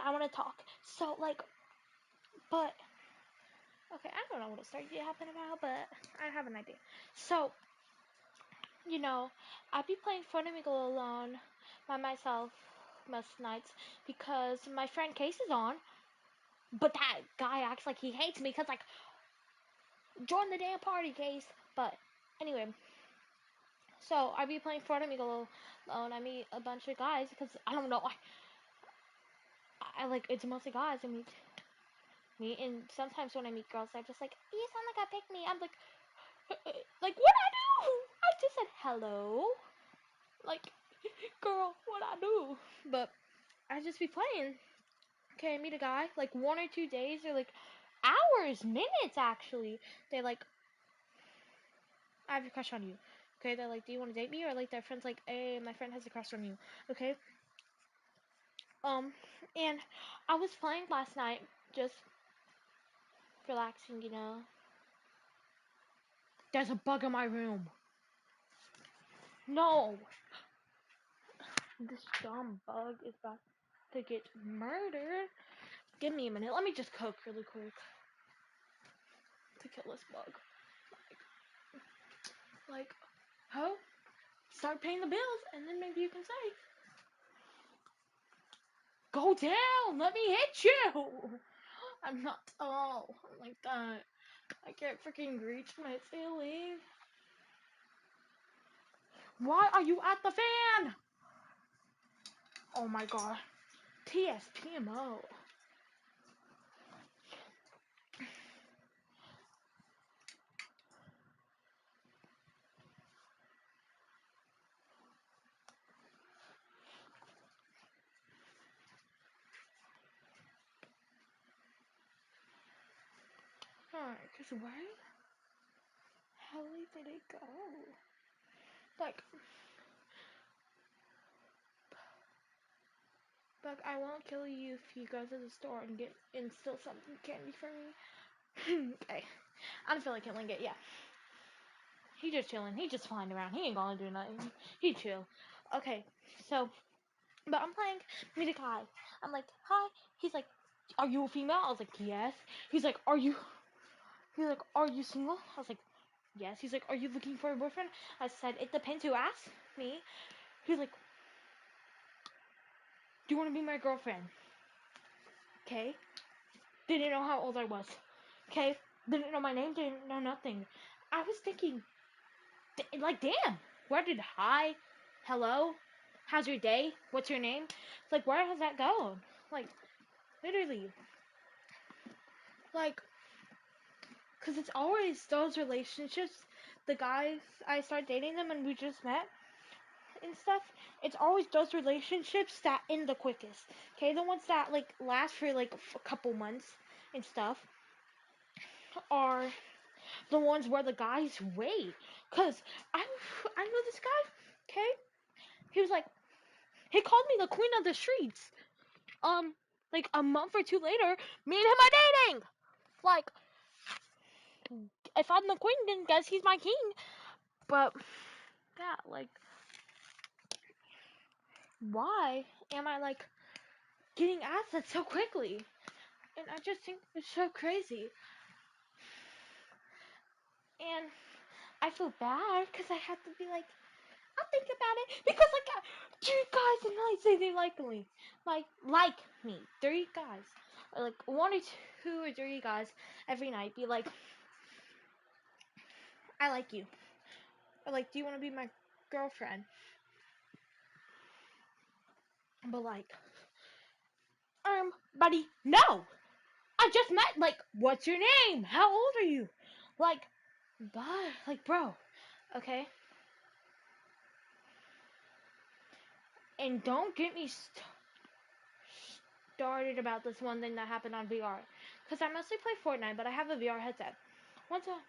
I want to talk. So, like, but, okay, I don't know what it started to happen about, but I have an idea. So, I'd be playing Fortnite alone by myself most nights because my friend Case is on, but that guy acts like he hates me because, like, join the damn party, Case. But, anyway, so I'd be playing Fortnite alone. I meet a bunch of guys because, I don't know, I like, it's mostly guys I meet, and sometimes when I meet girls, they're just like, you sound like a pick me. I'm like, like, what I do? I just said hello. Like, girl, what I do? But I just be playing. Okay, I meet a guy, like 1 or 2 days, or like hours, minutes actually. They like, I have a crush on you. Okay, they're like, do you want to date me? Or like their friend's like, hey, my friend has a crush on you. Okay. Um, and I was playing last night, just relaxing. There's a bug in my room. No, this dumb bug is about to get murdered. Give me a minute. Let me just cook really quick to kill this bug. Like, huh? Start paying the bills, and then maybe you can say, go down, let me hit you. I'm not tall like that. I can't freaking reach my ceiling. Why are you at the fan? Oh my god. TSPMO. Alright, cause where the hell did it go? Like, I won't kill you if you go to the store and steal something candy from me. Okay. I don't feel like killing it, yeah. He just chilling. He just flying around. He ain't gonna do nothing. He chill. Okay, so, but I'm playing Meet a Guy. I'm like, hi. He's like, are you a female? I was like, yes. He's like, He's like, are you single? I was like, yes. He's like, are you looking for a boyfriend? I said, it depends who asks me. He's like, do you want to be my girlfriend? Okay. Didn't know how old I was. Okay. Didn't know my name. Didn't know nothing. I was thinking, like, damn. Where did hi, hello, how's your day? What's your name? It's like, where has that gone? Like, literally. Like, because it's always those relationships, the guys, I start dating them and we just met and stuff. It's always those relationships that end the quickest. Okay, the ones that, like, last for, like, a couple months and stuff are the ones where the guys wait. Because I know this guy, okay? He was like, he called me the queen of the streets. Like a month or two later, me and him are dating. Like, if I'm the queen, then guess he's my king. But yeah, like, why am I like getting assets so quickly? And I just think it's so crazy. And I feel bad because I have to be like, I'll think about it because like 2 guys a night say they like me, like me. 3 guys, or like 1 or 2 or 3 guys every night be like, I like you. Or like, do you want to be my girlfriend? But like, buddy, no. I just met. Like, what's your name? How old are you? Like, bye. Like, bro. Okay. And don't get me started about this one thing that happened on VR. Because I mostly play Fortnite, but I have a VR headset. One time,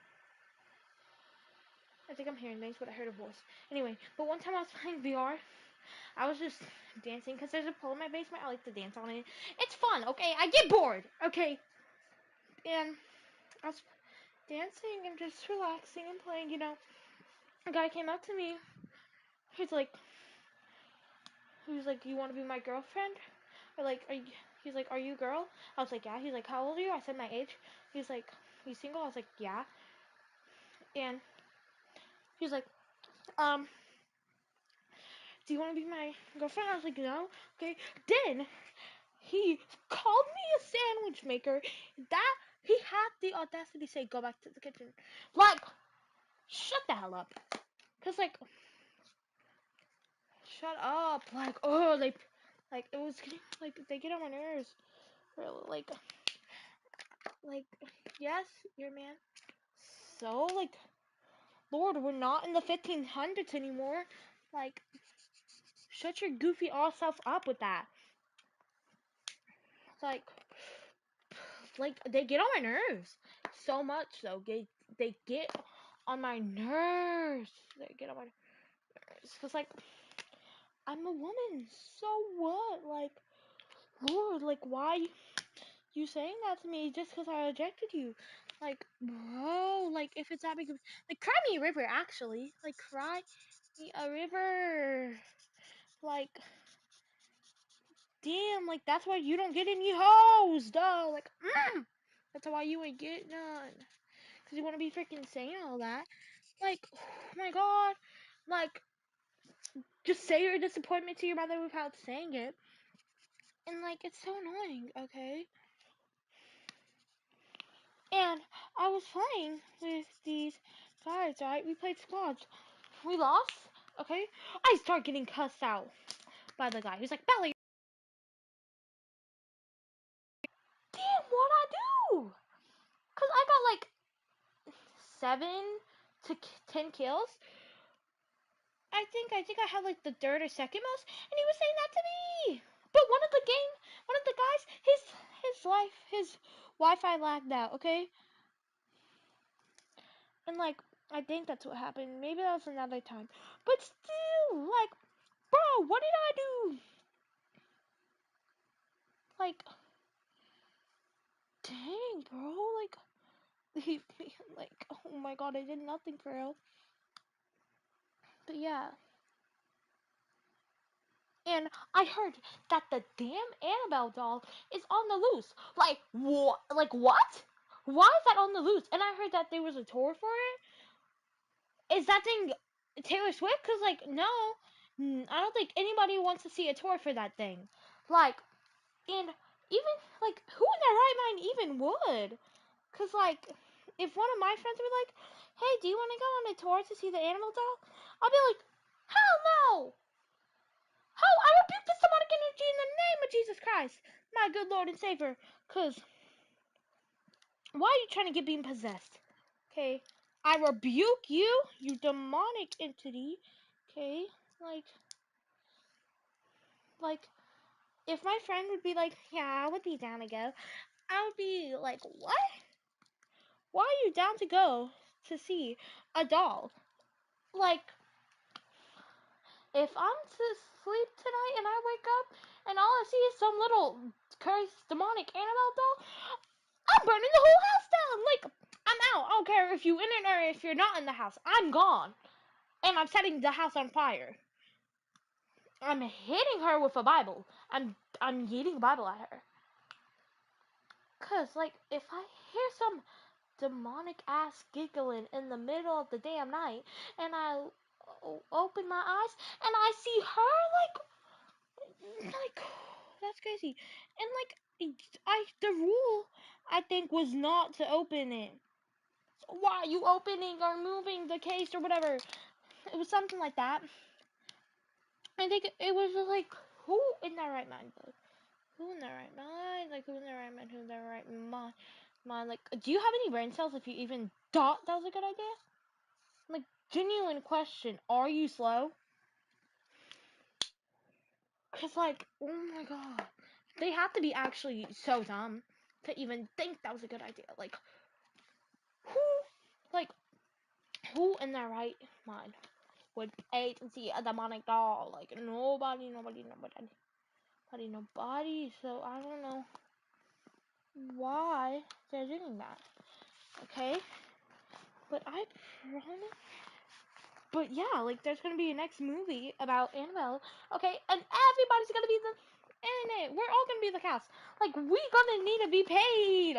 I think I'm hearing things, but I heard a voice. Anyway, but one time I was playing VR, I was just dancing because there's a pole in my basement. I like to dance on it. It's fun, okay? I get bored, okay? And I was dancing and just relaxing and playing. A guy came up to me. He's like, you want to be my girlfriend? Or like, are you? He's like, are you a girl? I was like, yeah. He's like, how old are you? I said my age. He's like, you single? I was like, yeah. And he's like, do you want to be my girlfriend? I was like, no. Okay. Then he called me a sandwich maker. That he had the audacity to say, go back to the kitchen. Like, shut the hell up. Cause like, shut up. Like, oh, like it was getting like they get on my nerves. Really, like, yes, you're a man. So like, Lord, we're not in the 1500s anymore. Like, shut your goofy all self up with that. Like, they get on my nerves so much though. They get on my nerves. They get on my nerves. Cause like, I'm a woman. So what? Like, Lord, like why you saying that to me just because I rejected you? Like, bro, like if it's that big of, like cry me a river actually. Like cry me a river. Like, damn, like that's why you don't get any hoes, duh. Like, that's why you ain't get none. Cause you want to be freaking saying all that. Like, oh my god. Like, just say your disappointment to your mother without saying it. And like, it's so annoying, okay? And I was playing with these guys, right? We played squads. We lost, okay? I start getting cussed out by the guy. He's like, Belly, damn, what'd I do? Cause I got like 7 to 10 kills. I think I had like the third or second most, and he was saying that to me. But one of the guys, his Wi-Fi lagged out, okay? And like, I think that's what happened. Maybe that was another time. But still, like, bro, what did I do? Like, dang, bro, like, leave me, like, oh my god, I did nothing for real. But yeah. And I heard that the damn Annabelle doll is on the loose. Like, what? Like, what? Why is that on the loose? And I heard that there was a tour for it. Is that thing Taylor Swift? Cause like, no, I don't think anybody wants to see a tour for that thing. Like, and even like, who in their right mind even would? Cause like, if one of my friends were like, "Hey, do you want to go on a tour to see the Annabelle doll?" I'll be like, "Hell no! How I rebuke the demonic energy in the name of Jesus Christ, my good Lord and Savior." Cause why are you trying to get being possessed? Okay, I rebuke you, you demonic entity. Okay, like if my friend would be like, "Yeah, I would be down to go," I would be like, "What? Why are you down to go to see a doll?" Like, if I'm to sleep tonight and I wake up and all I see is some little cursed demonic Annabelle doll, I'm burning the whole house down. Like, I'm out. I don't care if you in it or if you're not in the house. I'm gone. And I'm setting the house on fire. I'm hitting her with a Bible. I'm yeeting a Bible at her. Cause like if I hear some demonic ass giggling in the middle of the damn night and I open my eyes and I see her like that's crazy. And like the rule I think was not to open it. So why are you opening or moving the case or whatever? It was something like that. I think it was just like who in their right mind though? Who in their right mind? Like who in their right mind? Who in their right mind? Like, do you have any brain cells if you even thought that was a good idea? Like, genuine question. Are you slow? Cause like, oh my god, they have to be actually so dumb to even think that was a good idea. Who, like, who in their right mind would pay to see a demonic doll? Like, nobody. So I don't know why they're doing that. Okay, but I promise. But yeah, like, there's gonna be a next movie about Annabelle. Okay, and everybody's gonna be in it. We're all gonna be the cast. Like, we gonna need to be paid.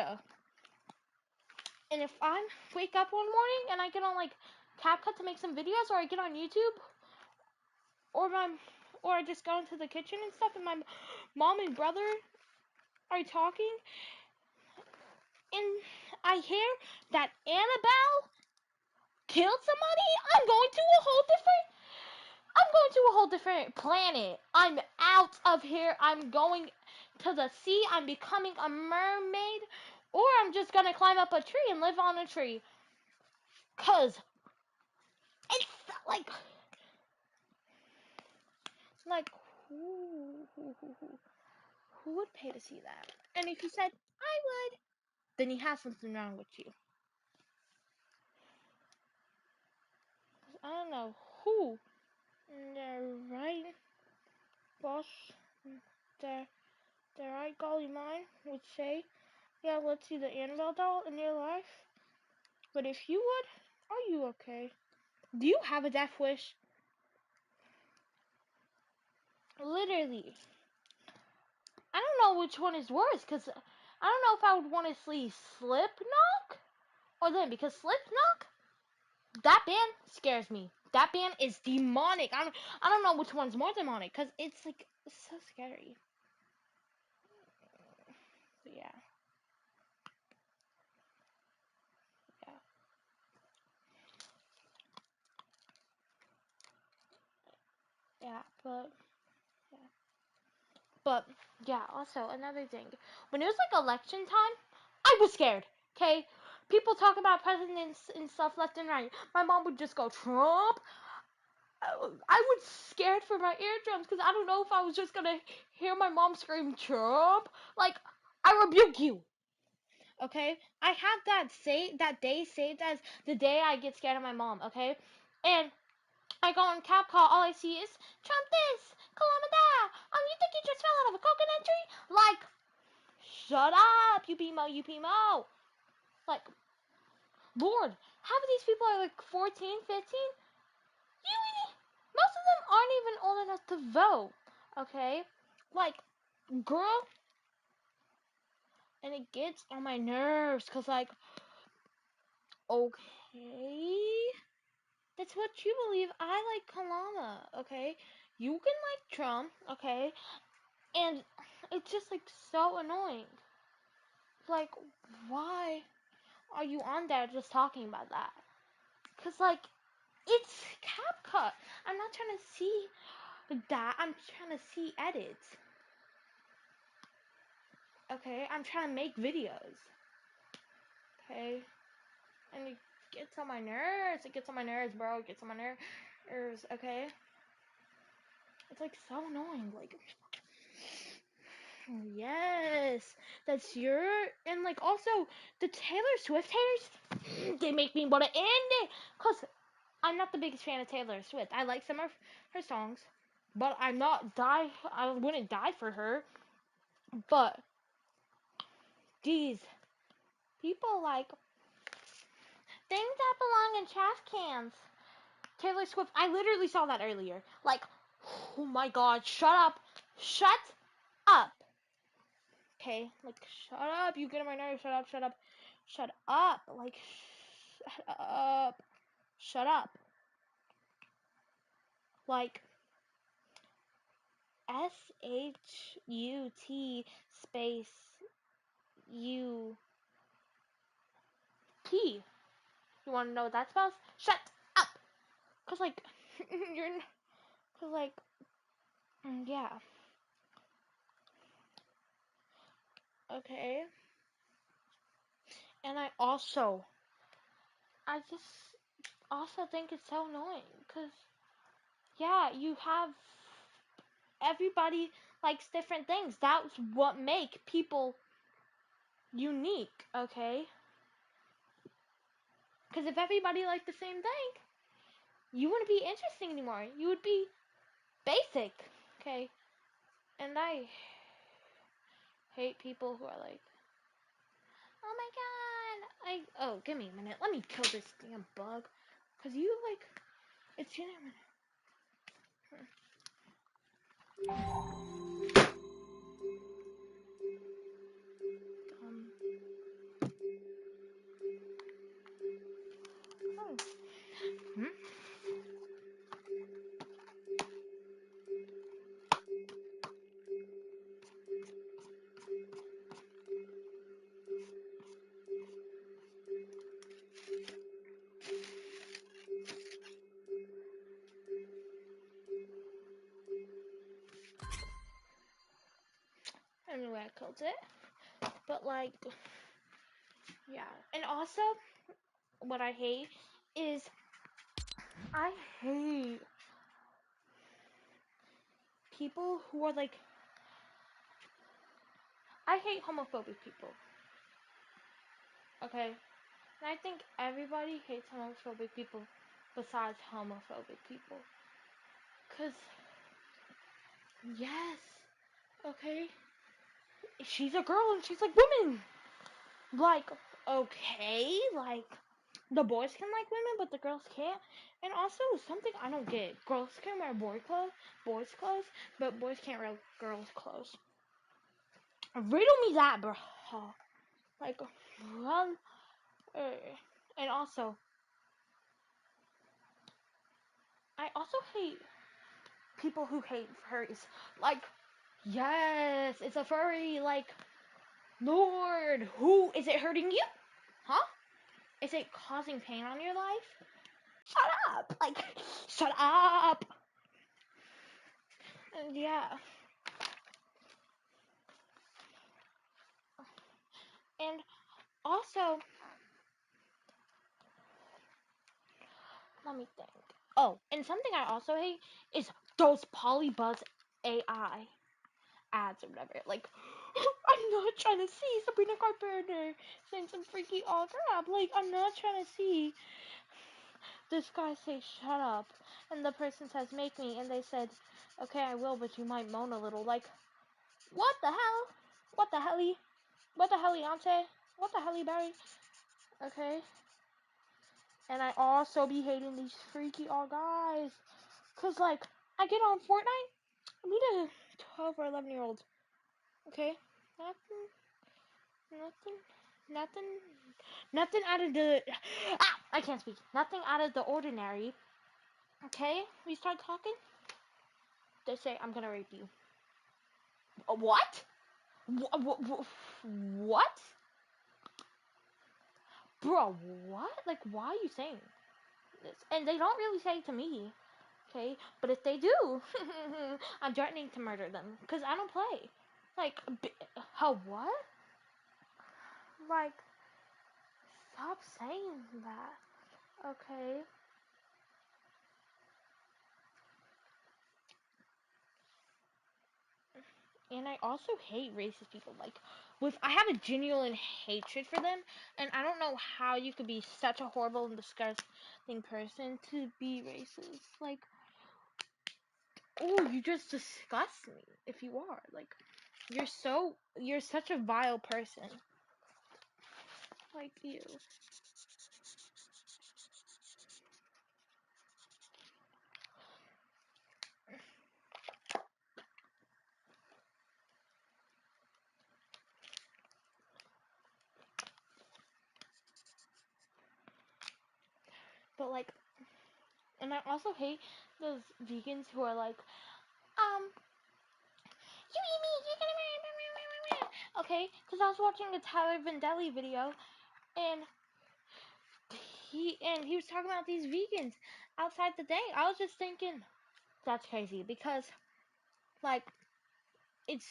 And if I wake up one morning and I get on like CapCut to make some videos, or I get on YouTube, or I just go into the kitchen and stuff, and my mom and brother are talking, and I hear that Annabelle killed somebody, I'm going to a whole different planet. I'm out of here. I'm going to the sea. I'm becoming a mermaid, or I'm just gonna climb up a tree and live on a tree. 'Cause it's like who would pay to see that? And if you said I would, then you have something wrong with you. I don't know who in their right boss, their right golly mind would say, yeah, let's see the Annabelle doll in your life. But if you would, are you okay? Do you have a death wish? Literally. I don't know which one is worse, because I don't know if I would want to see Slipknot or them, because Slipknot, that band scares me. That band is demonic. I don't know which one's more demonic, because it's like so scary. But yeah. Yeah, but yeah, also another thing. When it was like election time, I was scared. Okay? People talk about presidents and stuff left and right. My mom would just go, Trump. I was scared for my eardrums because I don't know if I was just gonna hear my mom scream Trump. Like, I rebuke you. Okay? I have that day saved as the day I get scared of my mom, okay? And I go on CapCut, all I see is Trump this, Kalama that. You think you just fell out of a coconut tree? Like, shut up, you PMO. Like, Lord, half of these people are like 14, 15. Most of them aren't even old enough to vote, okay? Like, girl, and it gets on my nerves, cause like, okay, that's what you believe. I like Kalama, okay? You can like Trump, okay? And it's just like so annoying. Like, why are you on there just talking about that? Cause like, it's CapCut. I'm not trying to see that. I'm trying to see edits. Okay, I'm trying to make videos. Okay, and it gets on my nerves. It gets on my nerves, bro. It gets on my nerves. Okay, it's like so annoying. Like, yes, that's your and like also the Taylor Swift haters. They make me want to end it, cause I'm not the biggest fan of Taylor Swift. I like some of her songs, but I wouldn't die for her. But these people like things that belong in trash cans. Taylor Swift, I literally saw that earlier. Like, oh my god, shut up. Shut up. Okay? Like, shut up. You get on my nerves. Shut up, shut up. Shut up. Like, shut up. Shut up. Like, SHUT space UP. You want to know what that spells? Shut up. Cause like, you're, cause like, yeah. Okay. And I just also think it's so annoying. Cause yeah, you have everybody likes different things. That's what make people unique. Okay. Cause if everybody liked the same thing, you wouldn't be interesting anymore. You would be basic. Okay. And I hate people who are like, oh my god, give me a minute. Let me kill this damn bug. Cause you like, it's gonna. built it. But like, yeah. And also, what I hate is I hate people who are like, I hate homophobic people. Okay? And I think everybody hates homophobic people besides homophobic people. Cause, yes, okay? She's a girl and she's like women. Like, okay, like, the boys can like women, but the girls can't. And also, something I don't get. Girls can wear boys' clothes, but boys can't wear girls' clothes. Riddle me that, bro. Like, well, and also, I also hate people who hate furries. Like, yes, it's a furry. Like, Lord, who is it hurting you? Huh? Is it causing pain on your life? Shut up! Like, shut up! And yeah. And also, let me think. Oh, and something I also hate is those Polybuzz AI ads or whatever. Like, I'm not trying to see Sabrina Carpenter saying some freaky all crap. Like, I'm not trying to see this guy say shut up, and the person says make me, and they said, okay, I will, but you might moan a little. Like, what the hell? What the helly? What the helly, Ante? What the helly, Barry? Okay. And I also be hating these freaky all guys. Cause like, I get on Fortnite, I meet a 12 or 11-year-old. Okay? Nothing, nothing, nothing, nothing out of the, I can't speak. Nothing out of the ordinary. Okay? We start talking, they say, I'm gonna rape you. What? What? Bro, what? Like, why are you saying this? And they don't really say it to me. Okay, but if they do, I'm threatening to murder them because I don't play. Like, how what? Like, stop saying that. Okay. And I also hate racist people. Like, I have a genuine hatred for them, and I don't know how you could be such a horrible and disgusting person to be racist. Like, oh, you just disgust me if you are. Like, you're such a vile person. Like you. But like, and I also hate those vegans who are like, you eat meat, you're gonna okay? Because I was watching a Tyler Vandelli video, and he was talking about these vegans outside the thing. I was just thinking, that's crazy because like it's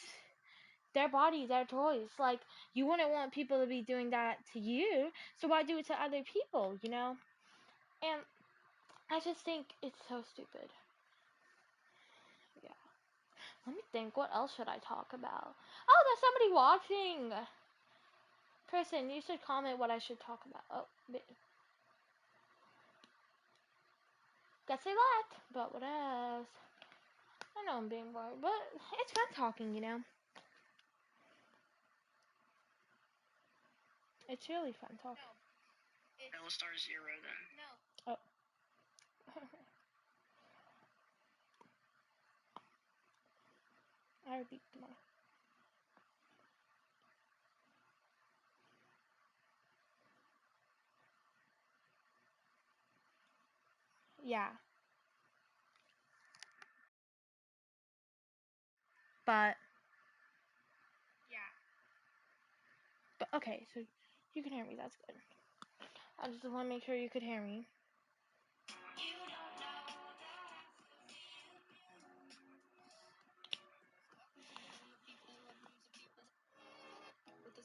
their body, their choice. Like you wouldn't want people to be doing that to you, so why do it to other people? You know? And I just think it's so stupid. Yeah. Let me think. What else should I talk about? Oh, there's somebody watching. Person, you should comment what I should talk about. Oh, guess they left. But what else? I know I'm being bored, but it's fun talking, you know? It's really fun talking. No, we'll start 0 then. No. Oh. I repeat more. Yeah. But. Yeah. But okay, so you can hear me. That's good. I just want to make sure you could hear me.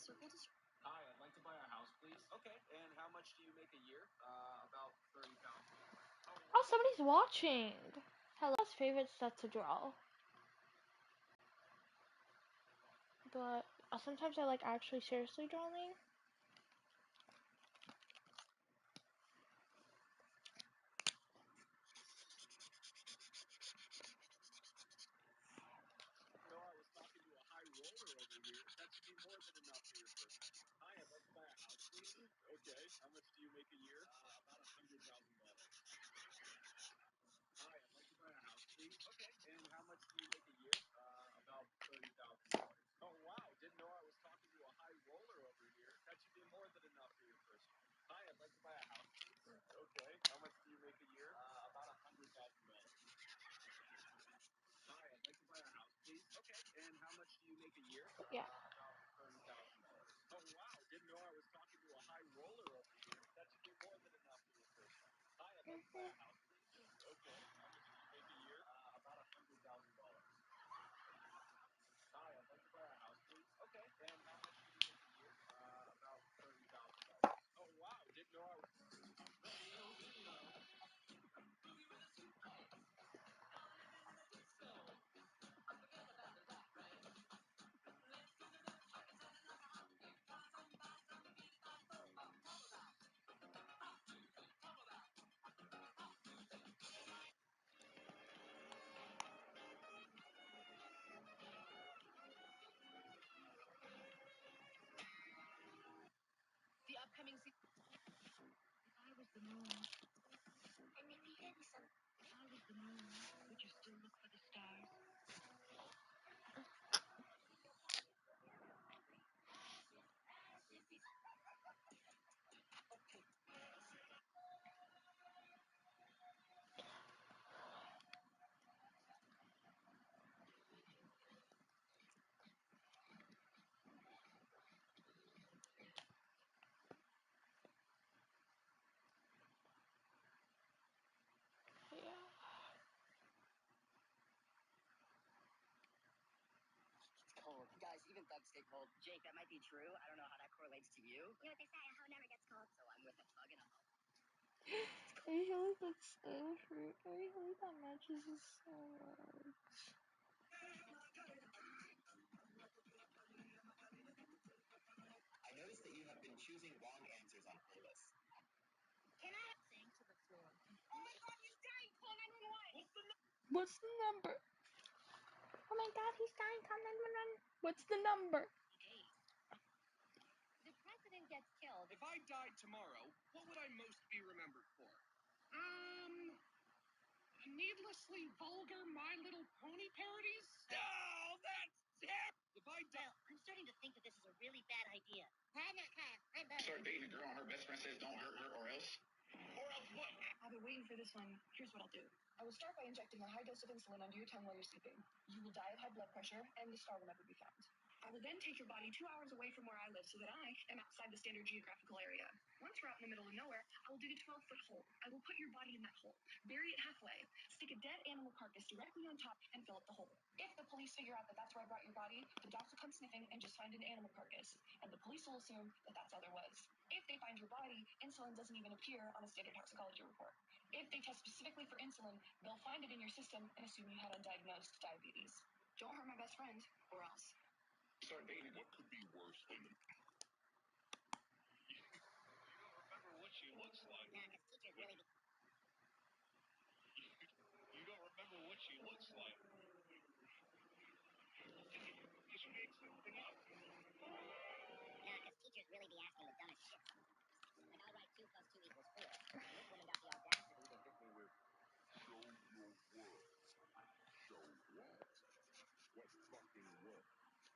circle to circle. Hi, I'd like to buy a house, please. Okay, and how much do you make a year? About 30,000. Oh, somebody's watching. Hello. Favorite set to draw. But sometimes I like actually seriously drawing. No, I was talking to a high roller over here. That should be more than enough for your first. Hi, I'd like to buy a house, please. Okay, how much do you make a year? About $100,000. Hi, I'd like to buy a house, please. Okay, and how much do you make a year? About $30,000. Oh wow, didn't know I was talking to a high roller over here. That should be more than enough for your first. Hi, I'd like to buy a house, please. Okay, how much do you make a year? About $100,000. Hi, I'd like to buy a house, please. Okay, and how much do you make a year? Yeah. About $30,000. Oh wow, didn't know I was talking to a high roller over here. That should be more than enough for your first. Hi, I'd like to buy a house, please. Okay, how much do you make a year? About $100,000. Hi, I'd like to buy a house, please. Okay, and how much do you make a year? About $30,000. Oh wow, didn't know I was. The upcoming season. If I was the moon, and if you did some. If I was the moon, would you still look for the stars? Yeah. Cold. Guys, even thugs stay cold. Jake, that might be true. I don't know how that correlates to you. You know what they say, a hoe never gets cold. So I'm with a thug and a hoe. I hate that so true. I hate that matches is so much. I noticed that you have been choosing wrong answers on purpose. Can I sing to the floor? Oh my god, he's dying! Call 911! What's the number? Oh my god, he's dying. Call 911. What's the number? The president gets killed. If I died tomorrow, what would I most be remembered for? Needlessly vulgar My Little Pony parodies? Oh, that's terrible! If I died. Well, I'm starting to think that this is a really bad idea. Start dating a girl and her best friend says don't hurt her or else? Or else what? I've been waiting for this one. Here's what I'll do. I will start by injecting a high dose of insulin under your tongue while you're sleeping. You will die of high blood pressure, and the star will never be found. I will then take your body 2 hours away from where I live so that I am outside the standard geographical area. Once we're out in the middle of nowhere, I will dig a 12-foot hole. I will put your body in that hole, bury it halfway, stick a dead animal carcass directly on top, and fill up the hole. If the police figure out that that's where I brought your body, the dogs will come sniffing and just find an animal carcass, and the police will assume that that's all there was. If they find your body, insulin doesn't even appear on a standard toxicology report. If they test specifically for insulin, they'll find it in your system and assume you had undiagnosed diabetes. Don't hurt my best friend, or else. Start dating. What could be worse than You don't remember what she looks like. Nah, because teachers really be. You don't remember what she looks like. You should make something up. Nah, because teachers really be asking the dumbest shit. Like, I'll write 2 + 2 = 4. And this woman got the audacity to hit me with. Show your work. Show what? What fucking work?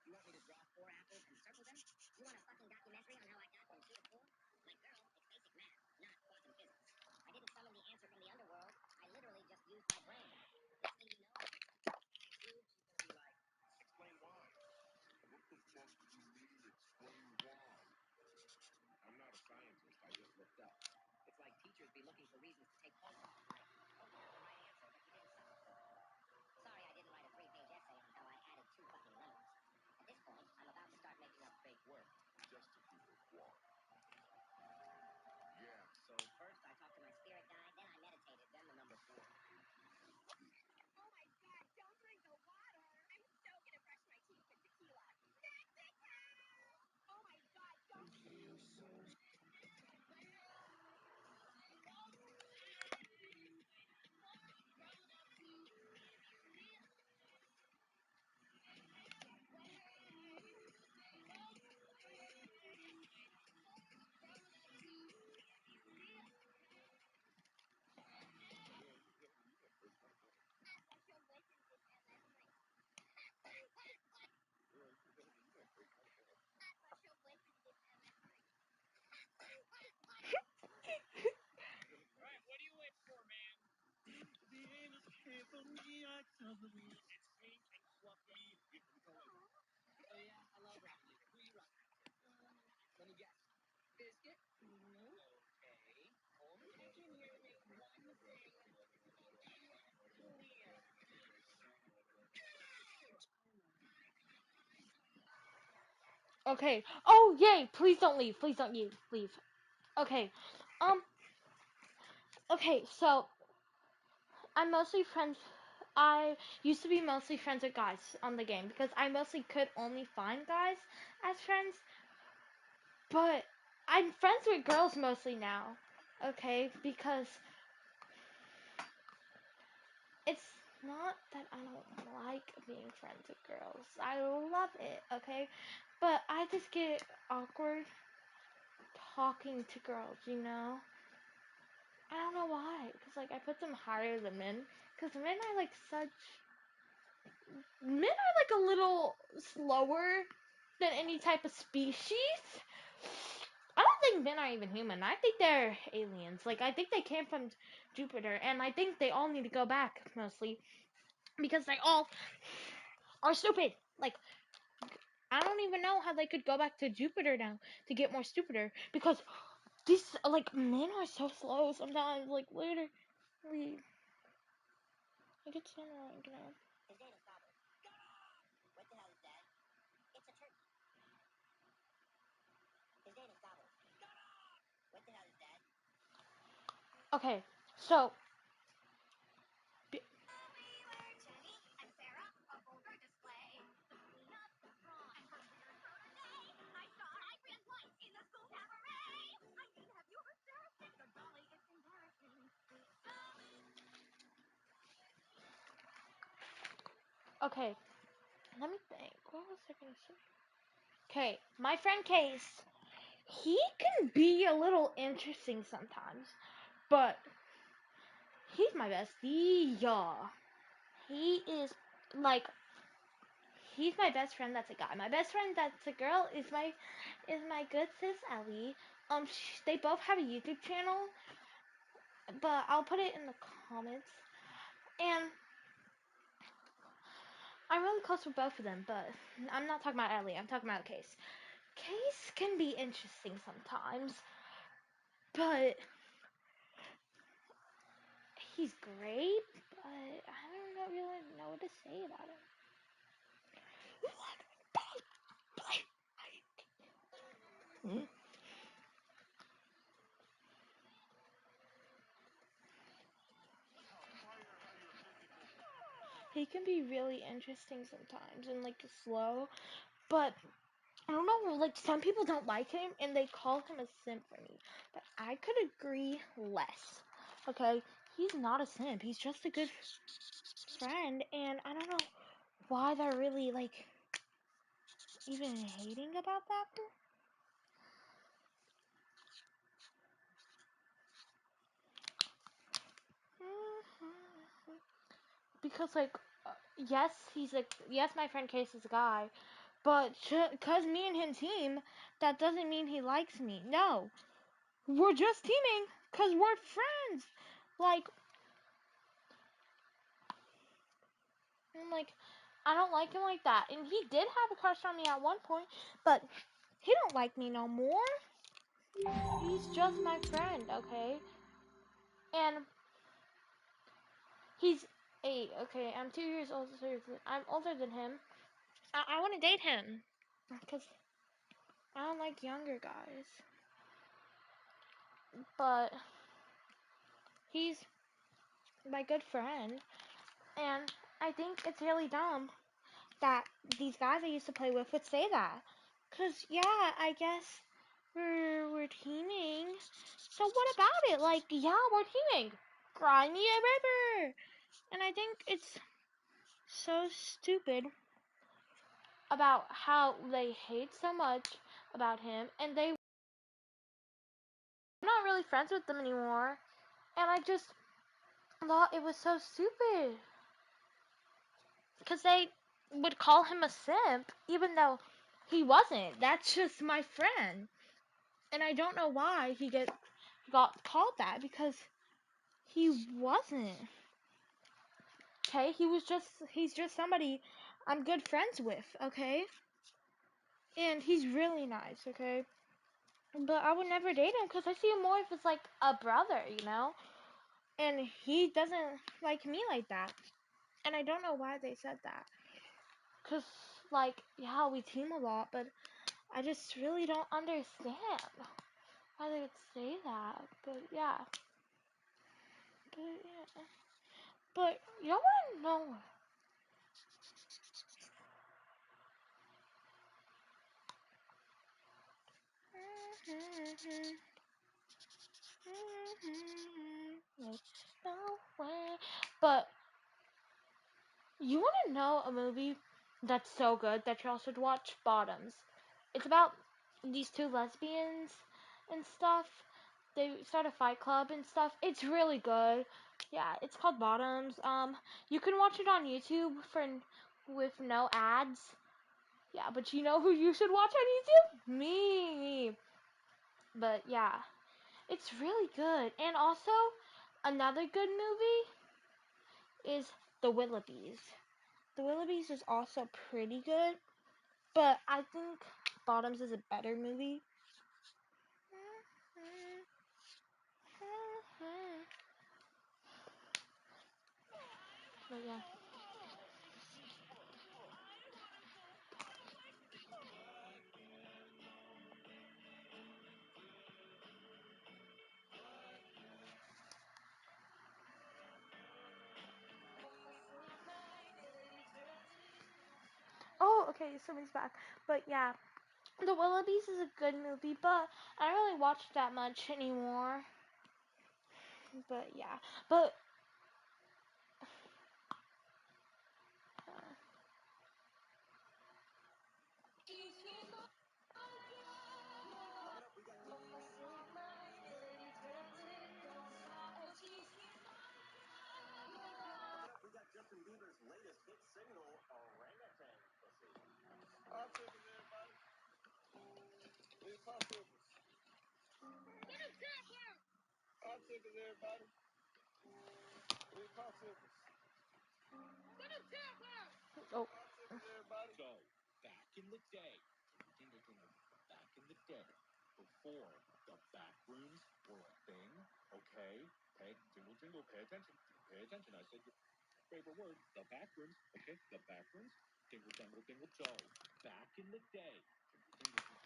You want me to draw 4 apples and circle them? You want a fucking documentary on how I got from 2 to 4? Like, girl, it's basic math, not quantum physics. I didn't summon the answer from the underworld. I literally just used my brain. Next thing you know, she's gonna be like, Explain why. What the fuck do you mean explain why? I'm not a scientist. I just looked up. It's like teachers be looking for reasons to take points off. Like, oh, you got the right answer, but you didn't sum it. sorry I didn't write a 3-page essay on how I added 2 fucking numbers. At this point, I'm about to start making up fake words. Okay. Oh, yay! Please don't leave. Please don't leave. Okay. Um. Okay. So I'm mostly friends. I used to be mostly friends with guys on the game because I mostly could only find guys as friends. But I'm friends with girls mostly now. Okay, because it's not that I don't like being friends with girls. I love it, okay? But I just get awkward talking to girls, you know? I don't know why. Because, like, I put them higher than men. Because men are, like, men are, like, a little slower than any type of species. I don't think men are even human. I think they're aliens. Like, I think they came from Jupiter. And I think they all need to go back, mostly. Because they all are stupid. Like, I don't even know how they could go back to Jupiter now to get more stupider. Because these, like, men are so slow sometimes. Like, literally. I get so annoying, you know. His name is Gobble. What the hell is that? It's a turkey. His name is Gobble. What the hell is that? Okay, so. Okay, let me think. What was I gonna say? Okay, my friend Case, he can be a little interesting sometimes, but he's my bestie, y'all. He is like he's my best friend. That's a guy. My best friend that's a girl is my good sis Ellie. They both have a YouTube channel, but I'll put it in the comments. And I'm really close with both of them, but I'm not talking about Ellie. I'm talking about Case. Case can be interesting sometimes, but he's great. But I don't really know what to say about him. He can be really interesting sometimes and like slow, but I don't know, like some people don't like him and they call him a simp for me. But I could agree less. Okay? He's not a simp. He's just a good friend and I don't know why they're really like even hating about that. Because like yes, yes, my friend Case is a guy, but cuz me and him team, that doesn't mean he likes me. No. We're just teaming cuz we're friends. Like like I don't like him like that. And he did have a crush on me at one point, but he don't like me no more. He's just my friend, okay? And he's 8, okay? I'm 2 years older. I'm older than him. I want to date him because I don't like younger guys. But he's my good friend, and I think it's really dumb that these guys I used to play with would say that. Cause yeah, I guess we're teaming. So what about it? Like, yeah, we're teaming. Cry me a river. And I think it's so stupid about how they hate so much about him, and I'm not really friends with them anymore. And I just thought it was so stupid. Because they would call him a simp, even though he wasn't. That's just my friend. And I don't know why he got called that, because he wasn't. Okay, he's just somebody I'm good friends with, okay? And he's really nice, okay? But I would never date him because I see him more as like a brother, you know? and he doesn't like me like that. And I don't know why they said that. Cause like yeah, we team a lot, but I just really don't understand why they would say that. But yeah. But y'all wanna know no way. But you wanna know a movie that's so good that y'all should watch? Bottoms. It's about these two lesbians and stuff. They start a fight club and stuff. It's really good. Yeah, it's called Bottoms. You can watch it on YouTube with no ads. Yeah, but you know who you should watch on YouTube? Me. But yeah, it's really good. And also, another good movie is The Willoughbys. The Willoughbys is also pretty good, but I think Bottoms is a better movie. But yeah. Oh, okay, somebody's back. But yeah, The Willoughbys is a good movie, but I don't really watch that much anymore. But yeah, but We got Justin Bieber's latest hit single, Orangutan Pussy. Hot Tippers, everybody. It's Hot Tippers. Hot Tippers, everybody. It's Hot Tippers. oh, Hot Tippers, everybody. So, back in the day, jingle, jingle, back in the day, before the back rooms were a thing, okay? Jingle, jingle, pay attention. Pay attention. I said your favorite word, the back rooms, okay? The back rooms, jingle, jangle, jingle. So, back in the day, jingle, jingle.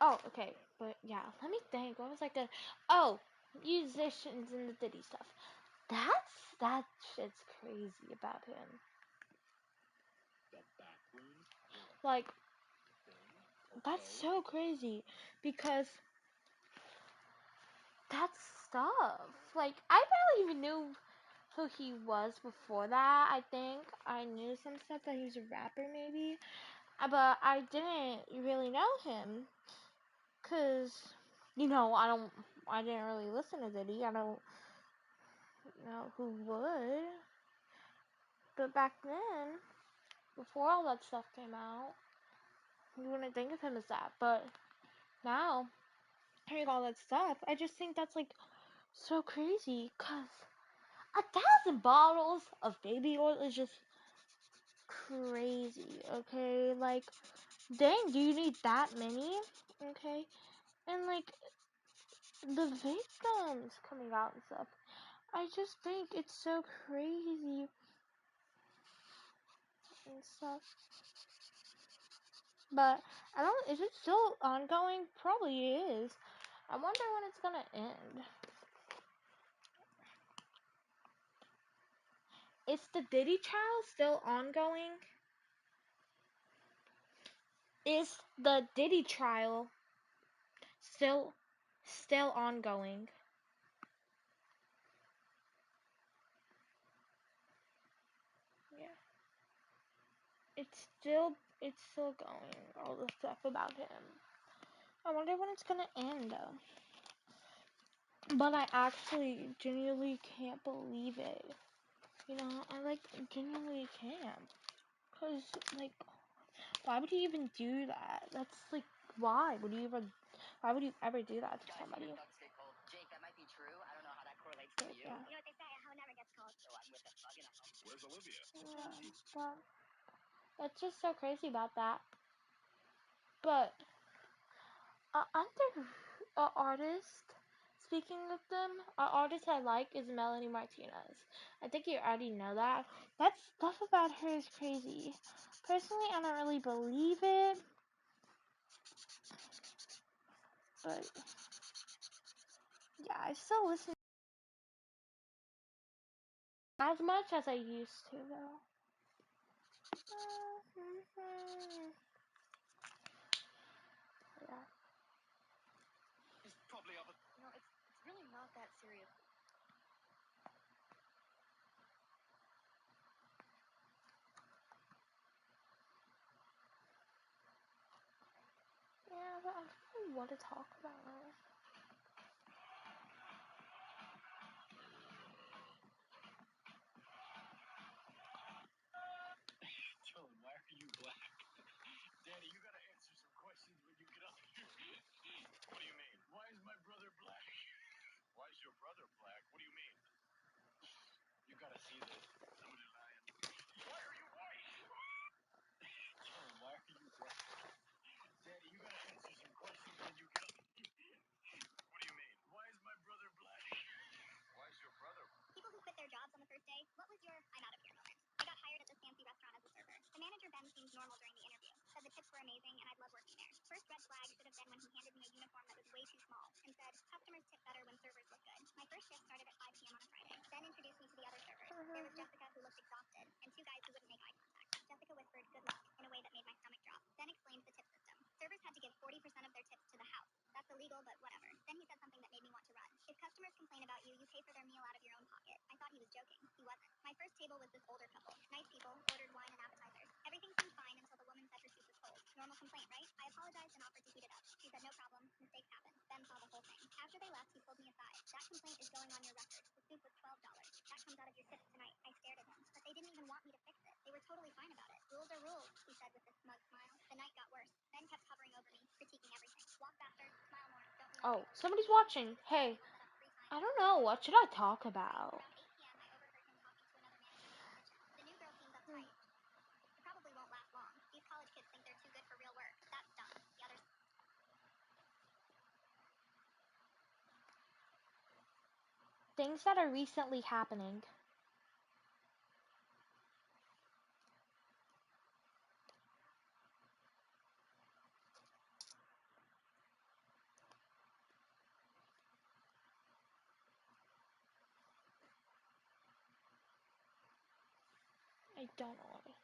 oh, okay. But yeah, let me think. What was I good? Oh, musicians and the Diddy stuff. That shit's crazy about him. The back rooms were a Like thing, that's okay? so crazy because that stuff. Like I barely even knew who he was before that. I think I knew some stuff that he was a rapper maybe, but I didn't really know him cuz I didn't really listen to Diddy. I don't know who would. But back then, before all that stuff came out, you wouldn't think of him as that. But now, hearing all that stuff, I just think that's like so crazy. Cause 1,000 bottles of baby oil is just crazy. Okay, like, dang, do you need that many? Okay, and like the victims coming out and stuff. I just think it's so crazy and stuff. But I don't. Is it still ongoing? Probably is. I wonder when it's gonna end. Is the Diddy trial still ongoing? Is the Diddy trial still ongoing? Yeah. It's still going. All the stuff about him. I wonder when it's gonna end though. But I actually genuinely can't believe it. I like genuinely can't. Cause like, why would you even do that? That's like, why would you ever do that to Guys, somebody? even thugs stay cold. Jake, that might be true. I don't know how that correlates to But you. yeah. You know what they say, a hoe never gets cold. So I'm with a thug and a hoe. Where's Olivia? But it's just so crazy about that. But aren't there artists, speaking of them, an artist I like is Melanie Martinez. I think you already know that. That stuff about her is crazy. Personally, I don't really believe it, but yeah, I still listen as much as I used to, though. Yeah. He's probably up. You know, it's really not that serious. Yeah, but I don't really want to talk about it. Dylan, why are you black? Danny, you gotta answer some questions when you get up here. What do you mean? Why is my brother black? Why is your brother black? What do you mean? You gotta see this. Somebody lying. Why are you white? Dylan, why are you black? Danny, you gotta answer some questions when you get up here. What do you mean? Why is my brother black? Why is your brother black? People who quit their jobs on the first day, what was your I'm out of here moment? I got hired at this fancy restaurant as a server. The manager, Ben, seemed normal during the interview. Said the tips were amazing and I'd love working there. First red flag should have been when he handed me a uniform that was way too small and said, customers tip better when servers look good. My first shift started at 5 p.m. on a Friday. Ben introduced me to the other servers. There was Jessica, who looked exhausted, and two guys who wouldn't make eye contact. Jessica whispered, good luck, in a way that made my stomach drop. Then explained the tip system. Servers had to give 40% of their tips to the house. That's illegal, but whatever. Then he said something that made me want to run. If customers complain about you, you pay for their meal out of your own pocket. I thought he was joking. He wasn't. My first table was this older couple. Nice people, ordered wine and appetizers. Everything seemed fine until the woman said her soup was cold. Normal complaint, right? I apologized and offered to heat it up. She said no problem. Mistakes happen. Ben saw the whole thing. After they left, he pulled me aside. That complaint is going on your record. The soup was $12. That comes out of your tips tonight. I stared at him, but they didn't even want me to fix it. They were totally fine about it. Rules are rules, he said with a smug smile. The night got worse. Ben kept hovering over me, critiquing everything. Walk faster, smile more, don't lean Oh, over your somebody's shoulder. watching. Hey, Table set up 3 times. I don't know. What should I talk about? Around 8 p.m., I overheard him talking to another manager in the kitchen. The new girl seems uptight. It probably won't last long. These college kids think they're too good for real work. That's dumb. The others. Things that are recently happening. I don't know what it is.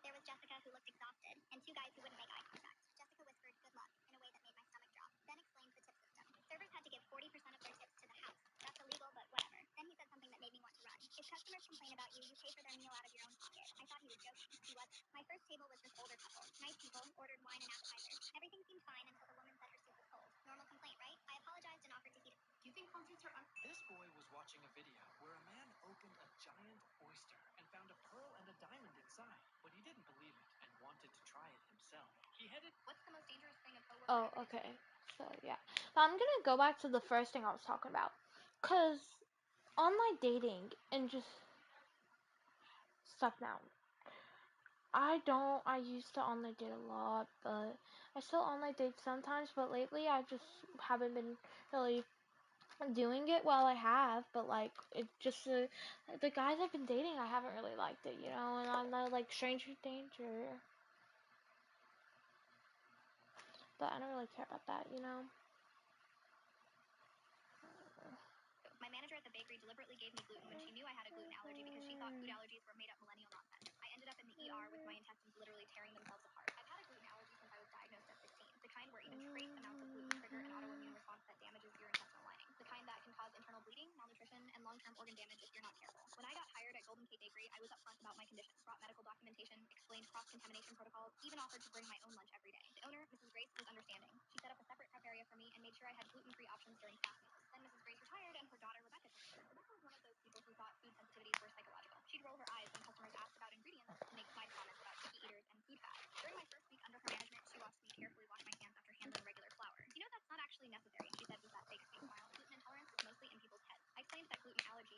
There was Jessica, who looked exhausted, and two guys who wouldn't make eye contact. Jessica whispered, good luck, in a way that made my stomach drop. Then explained the tip system. Servers had to give 40% of their tips to the house. That's illegal, but whatever. Then he said something that made me want to run. If customers complain about you, you pay for their meal out of your own pocket. I thought he was joking. He wasn't. My first table was this older couple. Nice people, ordered wine and appetizers. Everything seemed fine until the woman said her soup was cold. Normal complaint, right? I apologized and offered to heat it. Do you think concerts are This boy was watching a video where a man opened a giant oyster and found a pearl and a diamond inside, but he didn't believe it and wanted to try it himself. He headed. What's the most dangerous thing a coworker Oh, ever did? okay. So, yeah. But I'm gonna go back to the first thing I was talking about. Because online dating and just stuff now. I used to online date a lot, but I still online date sometimes, but lately I just haven't been really doing it. Well, I have, but like, it just, the guys I've been dating, I haven't really liked it, and I'm not like stranger danger. But I don't really care about that. My manager at the bakery deliberately gave me gluten when she knew I had a gluten allergy because she thought food allergies were made up millennial nonsense. I ended up in the ER with my intestines literally tearing themselves apart. I've had a gluten allergy since I was diagnosed at 16. The kind where even trace amounts of gluten trigger an autoimmune response that damages your intestinal lining. The kind that can cause internal bleeding, malnutrition, and long-term organ damage if you're not careful. When I got hired at Golden Gate Bakery, I was upfront about my condition, brought medical documentation, explained cross-contamination protocols, even offered to bring my own lunch every day. The owner, Mrs. Grace, was understanding. She set up a separate prep area for me and made sure I had gluten-free options during fast meals. Then Mrs. Grace retired and her daughter Rebecca took over. Rebecca was one of those people who thought food sensitivities were psychological. She'd roll her eyes when customers asked about ingredients and make side comments about picky eaters and food fads. During my first week under her management, she watched me carefully wash my hands after handling regular flour. You know, that's not actually necessary, she said with that fake sweet smile. Gluten intolerance is mostly in people's heads. I explained that gluten allergy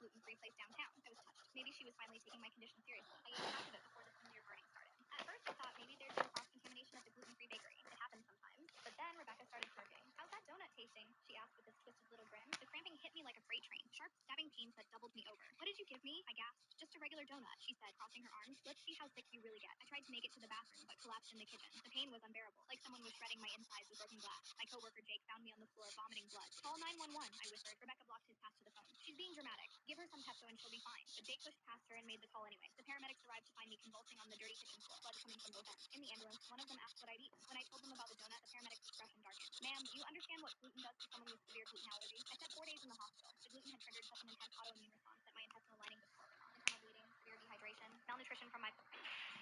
gluten-free place downtown. I was touched. Maybe she was finally taking my condition seriously. I ate half of it before the familiar burning started. At first, I thought maybe there's some cross-contamination at the gluten-free bakery. It happens sometimes. But then Rebecca started smirking. "How's that donut tasting?" she asked with this twisted little grin. The cramping hit me like a freight train. Sharp, stabbing pains that doubled me over. "What did you give me?" I gasped. "Just a regular donut," she said, crossing her arms. "Let's see how sick you really get." I tried to make it to the bathroom, but collapsed in the kitchen. The pain was unbearable, like someone was shredding my insides with broken glass. My coworker Jake found me on the floor, vomiting blood. "Call 911, I whispered. Rebecca blocked his path to the phone. "She's being dramatic. Give her some Pepto and she'll be fine." But Jake pushed past her and made the call anyway. The paramedics arrived to find me convulsing on the dirty kitchen floor, blood coming from both ends. In the ambulance, one of them asked what I'd eaten. When I told them about the donut, the paramedic's expression darkened. "Ma'am, do you understand what gluten does to someone with severe gluten allergy?" I spent 4 days in the hospital. The gluten had triggered such an intense autoimmune response that my intestinal lining was broken off. Internal bleeding, severe dehydration, malnutrition from my...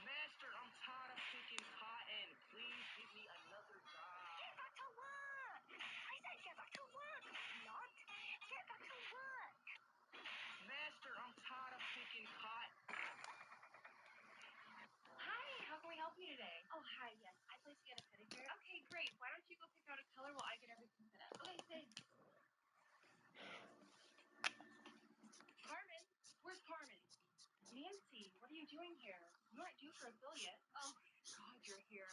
Master, I'm tired of picking cotton. Please give me another job. Get back to work! I said get back to work, not get back to work! Master, I'm tired of picking cotton. Hi, how can we help you today? Oh, hi, yes. I'd like to get a pedicure. Okay, great. Why don't you go pick out a color while I get everything set up? Okay, thanks. Carmen? Where's Carmen? Nancy, what are you doing here? You aren't due for a fill yet. Oh, God, you're here.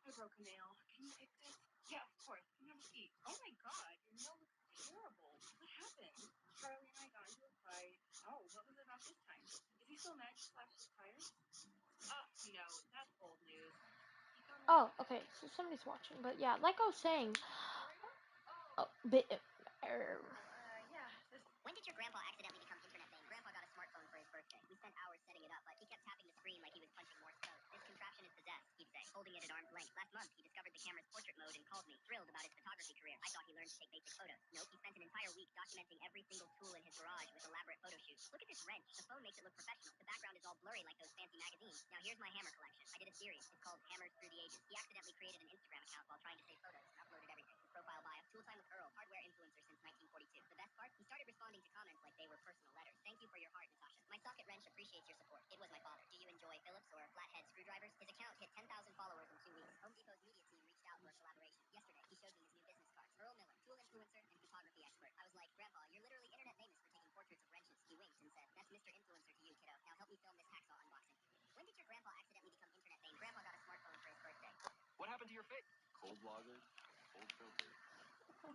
I broke a nail. Can you fix it? Yeah, of course. Come have a seat. Oh, my God, your nail looks terrible. What happened? Charlie and I got into a fight. Oh, what was it about this time? Is he still mad you slashed his tires? Oh, no, that's old news. He found me Oh, out okay. So somebody's watching, but yeah, like I was saying, Oh, bit. yeah. When did your grandpa accidentally become internet fame? Grandpa got a smartphone for his birthday. We spent hours setting it up, but he kept tapping the screen like he was punching Morse code. "This contraption is possessed," he'd say, holding it at arm's length. Last month, he discovered the camera's portrait mode and called me, thrilled about his photography career. I thought he learned to take basic photos. Nope, he spent an entire week documenting every single tool in his garage with elaborate photo shoots. "Look at this wrench. The phone makes it look professional. The background is all blurry like those fancy magazines. Now here's my hammer collection. I did a series. It's called Hammers Through the Ages." He accidentally created an Instagram account while trying to take photos and uploaded everything. His profile bio, "Tool time with Earl, hardware influencer since 1942. The best part? He started responding to comments like they were personal letters. "Thank you for your heart, Natasha. My socket wrench appreciates your support. It was my father. Do you enjoy Phillips or flathead screwdrivers?" His account hit 10,000 followers in 2 weeks. Home Depot's media team reached out for a collaboration. Yesterday, he showed me his new business cards. Earl Miller, tool influencer and photography expert. I was like, "Grandpa, you're literally internet famous for taking portraits of wrenches." He winked and said, "That's Mr. Influencer to you, kiddo. Now help me film this hacksaw unboxing." When did your grandpa accidentally become internet fame? Grandpa got a smartphone for his birthday. What happened to your face? Cold logger, cold filter.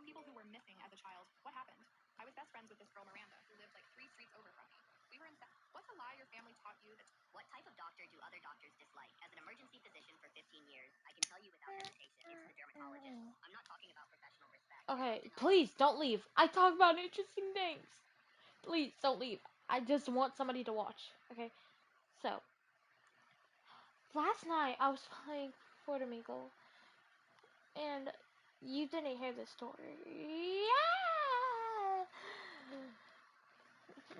People who were missing as a child. What happened? I was best friends with this girl, Miranda, who lived like 3 streets over from me. We were in... What's a lie your family taught you that... What type of doctor do other doctors dislike? As an emergency physician for 15 years, I can tell you without hesitation, it's the dermatologist. I'm not talking about professional respect. Okay, please don't leave. I talk about interesting things. Please don't leave. I just want somebody to watch. Okay, so last night I was playing Fort Amigo, and you didn't hear the story. Yeah.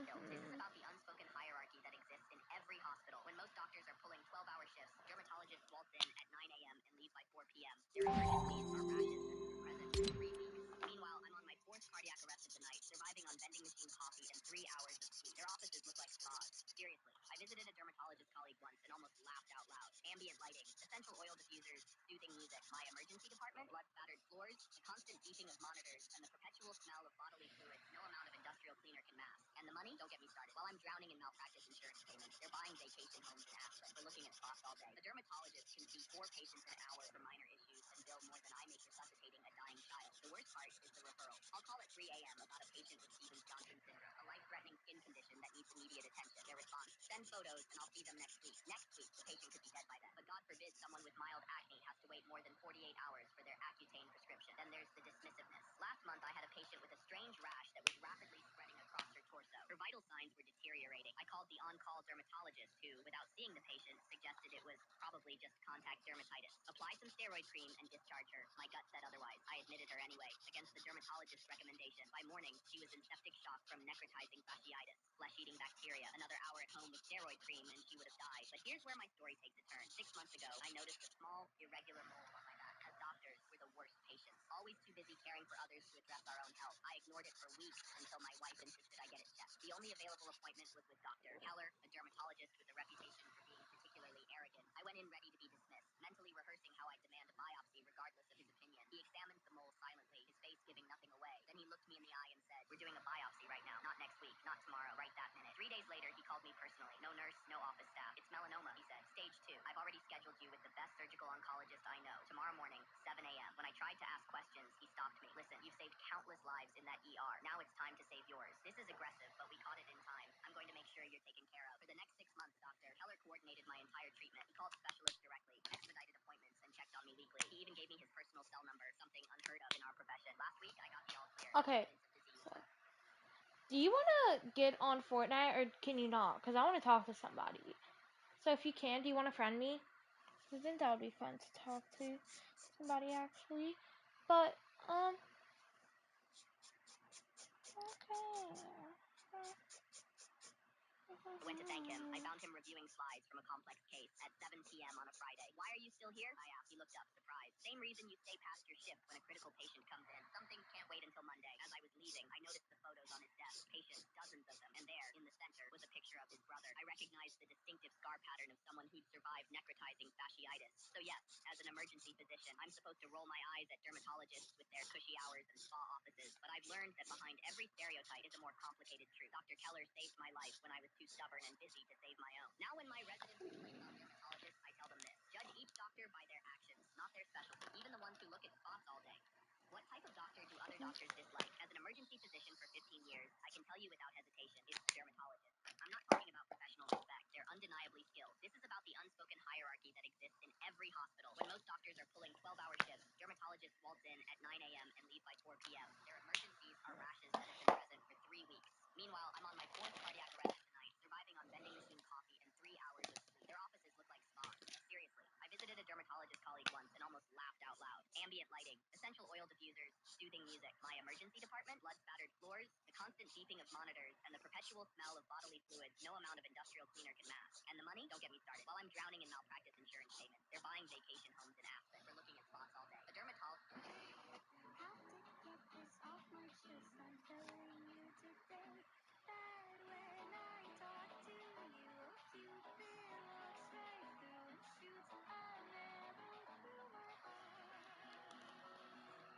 No, this is about the unspoken hierarchy that exists in every hospital. When most doctors are pulling 12-hour shifts, dermatologists waltz in at 9 a.m. and leave by 4 p.m. Their emergencies are rashes that have been present for 3 weeks. Meanwhile, I'm on my 4th cardiac arrest of the night, surviving on vending machine coffee and 3 hours of sleep. Their offices look like spas. Seriously, I visited a dermatologist colleague once and almost laughed out loud. Ambient lighting, essential oil diffusers, soothing music. My emergency department, blood-spattered floors, the constant beeping of monitors, and the perpetual smell of bodily fluids no amount of industrial cleaner can mask. And the money? Don't get me started. While I'm drowning in malpractice insurance payments, they're buying vacation homes in Aspen. We're looking at spots all day. A dermatologist can see 4 patients an hour for minor issues and bill more than I make resuscitating a dying child. The worst part is the referral. I'll call at 3 a.m. about a patient with Stevens-Johnson syndrome, a life-threatening skin condition that needs immediate attention. Their response, "Send photos and I'll see them next week." Next week, the patient could be dead by then. But God forbid someone with mild acne has to wait more than 48 hours for their Accutane prescription. Then there's the dismissiveness. Last month, I had a patient with a strange rash that was rapidly spreading across her torso. Her vital signs were deteriorating. I called the on-call dermatologist who, without seeing the patient, suggested it was probably just contact dermatitis. Apply some steroid cream and discharge her. My gut said otherwise. I admitted her anyway, against the dermatologist's recommendation. By morning, she was in septic shock from necrotizing fasciitis, flesh-eating bacteria. Another hour at home with steroid cream and she would have died. But here's where my story takes a turn. 6 months ago, I noticed a small, irregular mole on my back. As doctors, we're the worst patients. Always too busy caring for others to address our own health. I ignored it for weeks until my wife insisted I get it checked. The only available appointment was with Dr. Keller, a dermatologist with a reputation for being particularly arrogant. I went in ready to be dismissed, mentally rehearsing how I'd demand a biopsy regardless of his opinion. He examined the mole silently, his face giving nothing away. Then he looked me in the eye and said, "We're doing a biopsy right now, not next week, not tomorrow, right tried to ask questions, he stopped me. Listen, you've saved countless lives in that ER. Now it's time to save yours. This is aggressive, but we caught it in time. I'm going to make sure you're taken care of. For the next 6 months, Doctor, Keller coordinated my entire treatment. He called specialists directly, expedited appointments, and checked on me weekly. He even gave me his personal cell number, something unheard of in our profession. Last week, I got the all clear. Okay. Evidence of disease. Do you want to get on Fortnite or can you not? Because I want to talk to somebody. So if you can, do you want to friend me? I think that would be fun to talk to somebody actually. But, okay. I went to thank him. I found him reviewing slides from a complex case at 7 p.m. on a Friday. Why are you still here? I asked. He looked up, surprised. Same reason you stay past your shift when a critical patient comes in. Some things can't wait until Monday. As I was leaving, I noticed the photos on his desk. Patients, dozens of them. And there, in the center, was a picture of his brother. I recognized the distinctive scar pattern of someone who'd survived necrotizing fasciitis. So yes, as an emergency physician, I'm supposed to roll my eyes at dermatologists with their cushy hours and spa offices. But I've learned that behind every stereotype is a more complicated truth. Dr. Keller saved my life when I was too stubborn and busy to save my own. Now when my residents complain about dermatologists, I tell them this. Judge each doctor by their actions, not their specialty. Even the ones who look at spots all day. What type of doctor do other doctors dislike? As an emergency physician for 15 years, I can tell you without hesitation, it's the dermatologist. I'm not talking about professional respect. They're undeniably skilled. This is about the unspoken hierarchy that exists in every hospital. When most doctors are pulling 12-hour shifts, dermatologists waltz in at 9 a.m. and leave by 4 p.m. Their emergencies are rashes that have been present for 3 weeks. Meanwhile, I'm on my 4th cardiac arrest tonight, surviving on vending machine coffee and 3 hours of sleep. Their offices look like spas. Seriously, I visited a dermatologist colleague once and almost laughed out loud. Ambient lighting, essential oil diffusers, soothing music. My emergency department, blood-spattered floors, the constant beeping of monitors, and the perpetual smell of bodily fluids no amount of industrial cleaner can mask. And the money? Don't get me started. While I'm drowning in malpractice insurance payments, they're buying vacation homes in Aspen. We're looking at spots all day. A dermatologist... How to get this off my chest? I'm telling you today that when I talk to you, you feel what's right through and shoots a level through my heart.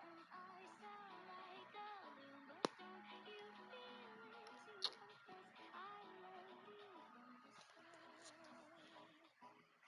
And I sound like a loon, but don't you feel it too? Confess I love you from the start.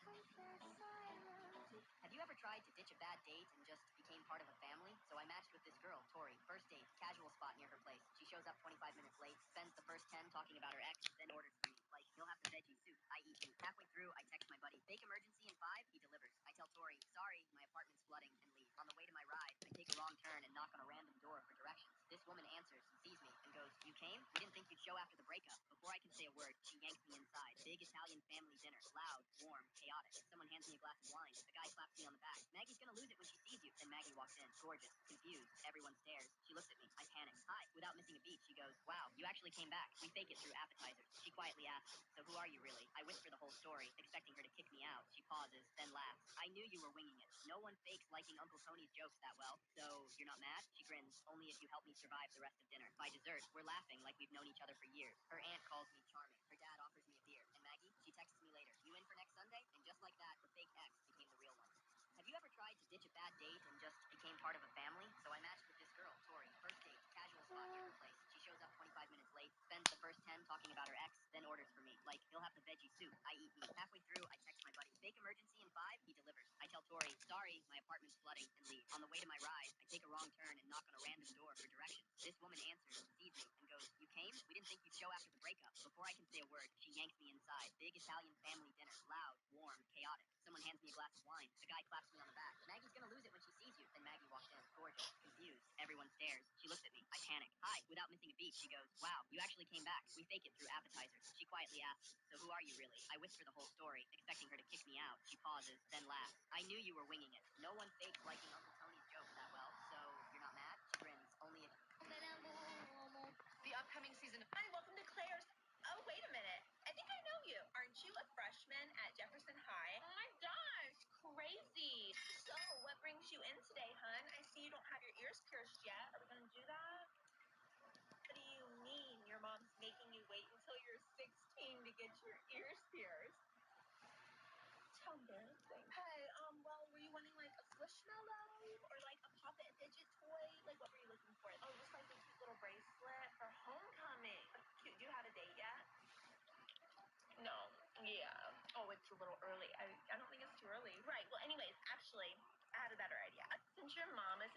Confess I love you. Have you ever tried to ditch a bad date and just became part of a family? So I matched with this girl, Tori. First date, casual spot near her place. She shows up 25 minutes late, spends the first 10 talking about her ex, then orders for me. Like, he'll have the veggie soup. I eat meat. Halfway through, I text my buddy, fake emergency in 5, he delivers. I tell Tori, sorry, my apartment's flooding, and leave. On the way to my ride, I take a wrong turn and knock on a random door for directions. This woman answers and sees me and goes, you came? We didn't think you'd show after the breakup. Before I can say a word, she yanks me inside. Big Italian family dinner. Loud, warm, chaotic. Someone hands me a glass of wine. A guy claps me on the back. Maggie's gonna lose it when she sees you. Then Maggie walks in. Gorgeous. Confused. Everyone stares. She looks at me. I panic. Hi. Without missing a beat, she goes, wow, you actually came back. We fake it through appetizers. She quietly asks, so who are you really? I whisper the whole story, expecting her to kick me out. She pauses, then laughs. I knew you were winging it. No one fakes liking Uncle Tony's jokes that well. So, you're not mad? She grins. Only if you help me survive the rest of dinner. By dessert, we're laughing like we've known each other for years. Her aunt calls me charming. Her dad offers me a beer. And Maggie, she texts me later. You in for next Sunday? And just like that, the fake ex became the real one. Have you ever tried to ditch a bad date and just became part of a family? So I matched with this girl, Tori. First date, casual spot near her place. She shows up 25 minutes late, spends the first 10 talking about her ex, then orders for me. Like, he'll have the veggie soup. I eat meat. Halfway through, I text my buddy, fake emergency in 5, he delivers. I tell Tori, sorry, my apartment's flooding, and leave. On the way to my ride, I take a wrong turn and knock on a random door for directions. This woman answers, sees me, and goes, you came? We didn't think you'd show after the breakup. Before I can say a word, she yanks me inside. Big Italian family dinner. Loud, warm, chaotic. Someone hands me a glass of wine. The guy claps me on the back. Maggie's gonna lose it when she sees you. Then Maggie walks in. Gorgeous. Confused. Everyone stares. She looks at me. I panic. Hi. Without missing a beat, she goes, wow, you actually came back. We fake it through appetizers. She quietly asks, so who are you really? I whisper the whole story, expecting her to kick me out. She pauses, then laughs. I knew you were winging it. No one fakes liking Uncle Tony's jokes that well. So, you're not mad? She grins. Only if... The upcoming season of... Hi, welcome to Claire's... Oh, wait a minute. I think I know you. Aren't you a freshman at Jefferson High? Oh my gosh, crazy. So, what brings you in today, hun? I see you don't have your ears pierced yet. Are we gonna do that? What do you mean your mom's making you wait until you're 16 to get your ears pierced? It's how embarrassing. Hey, well, were you wanting like a squishmallow or like a pop it fidget toy? Like, what were you looking for? Oh, just like a cute little bracelet for homecoming. Cute. Do you have a date yet? No. Yeah. Oh, it's a little early. I don't think it's too early. Right. Well, anyways, actually, I had a better idea. Since your mom is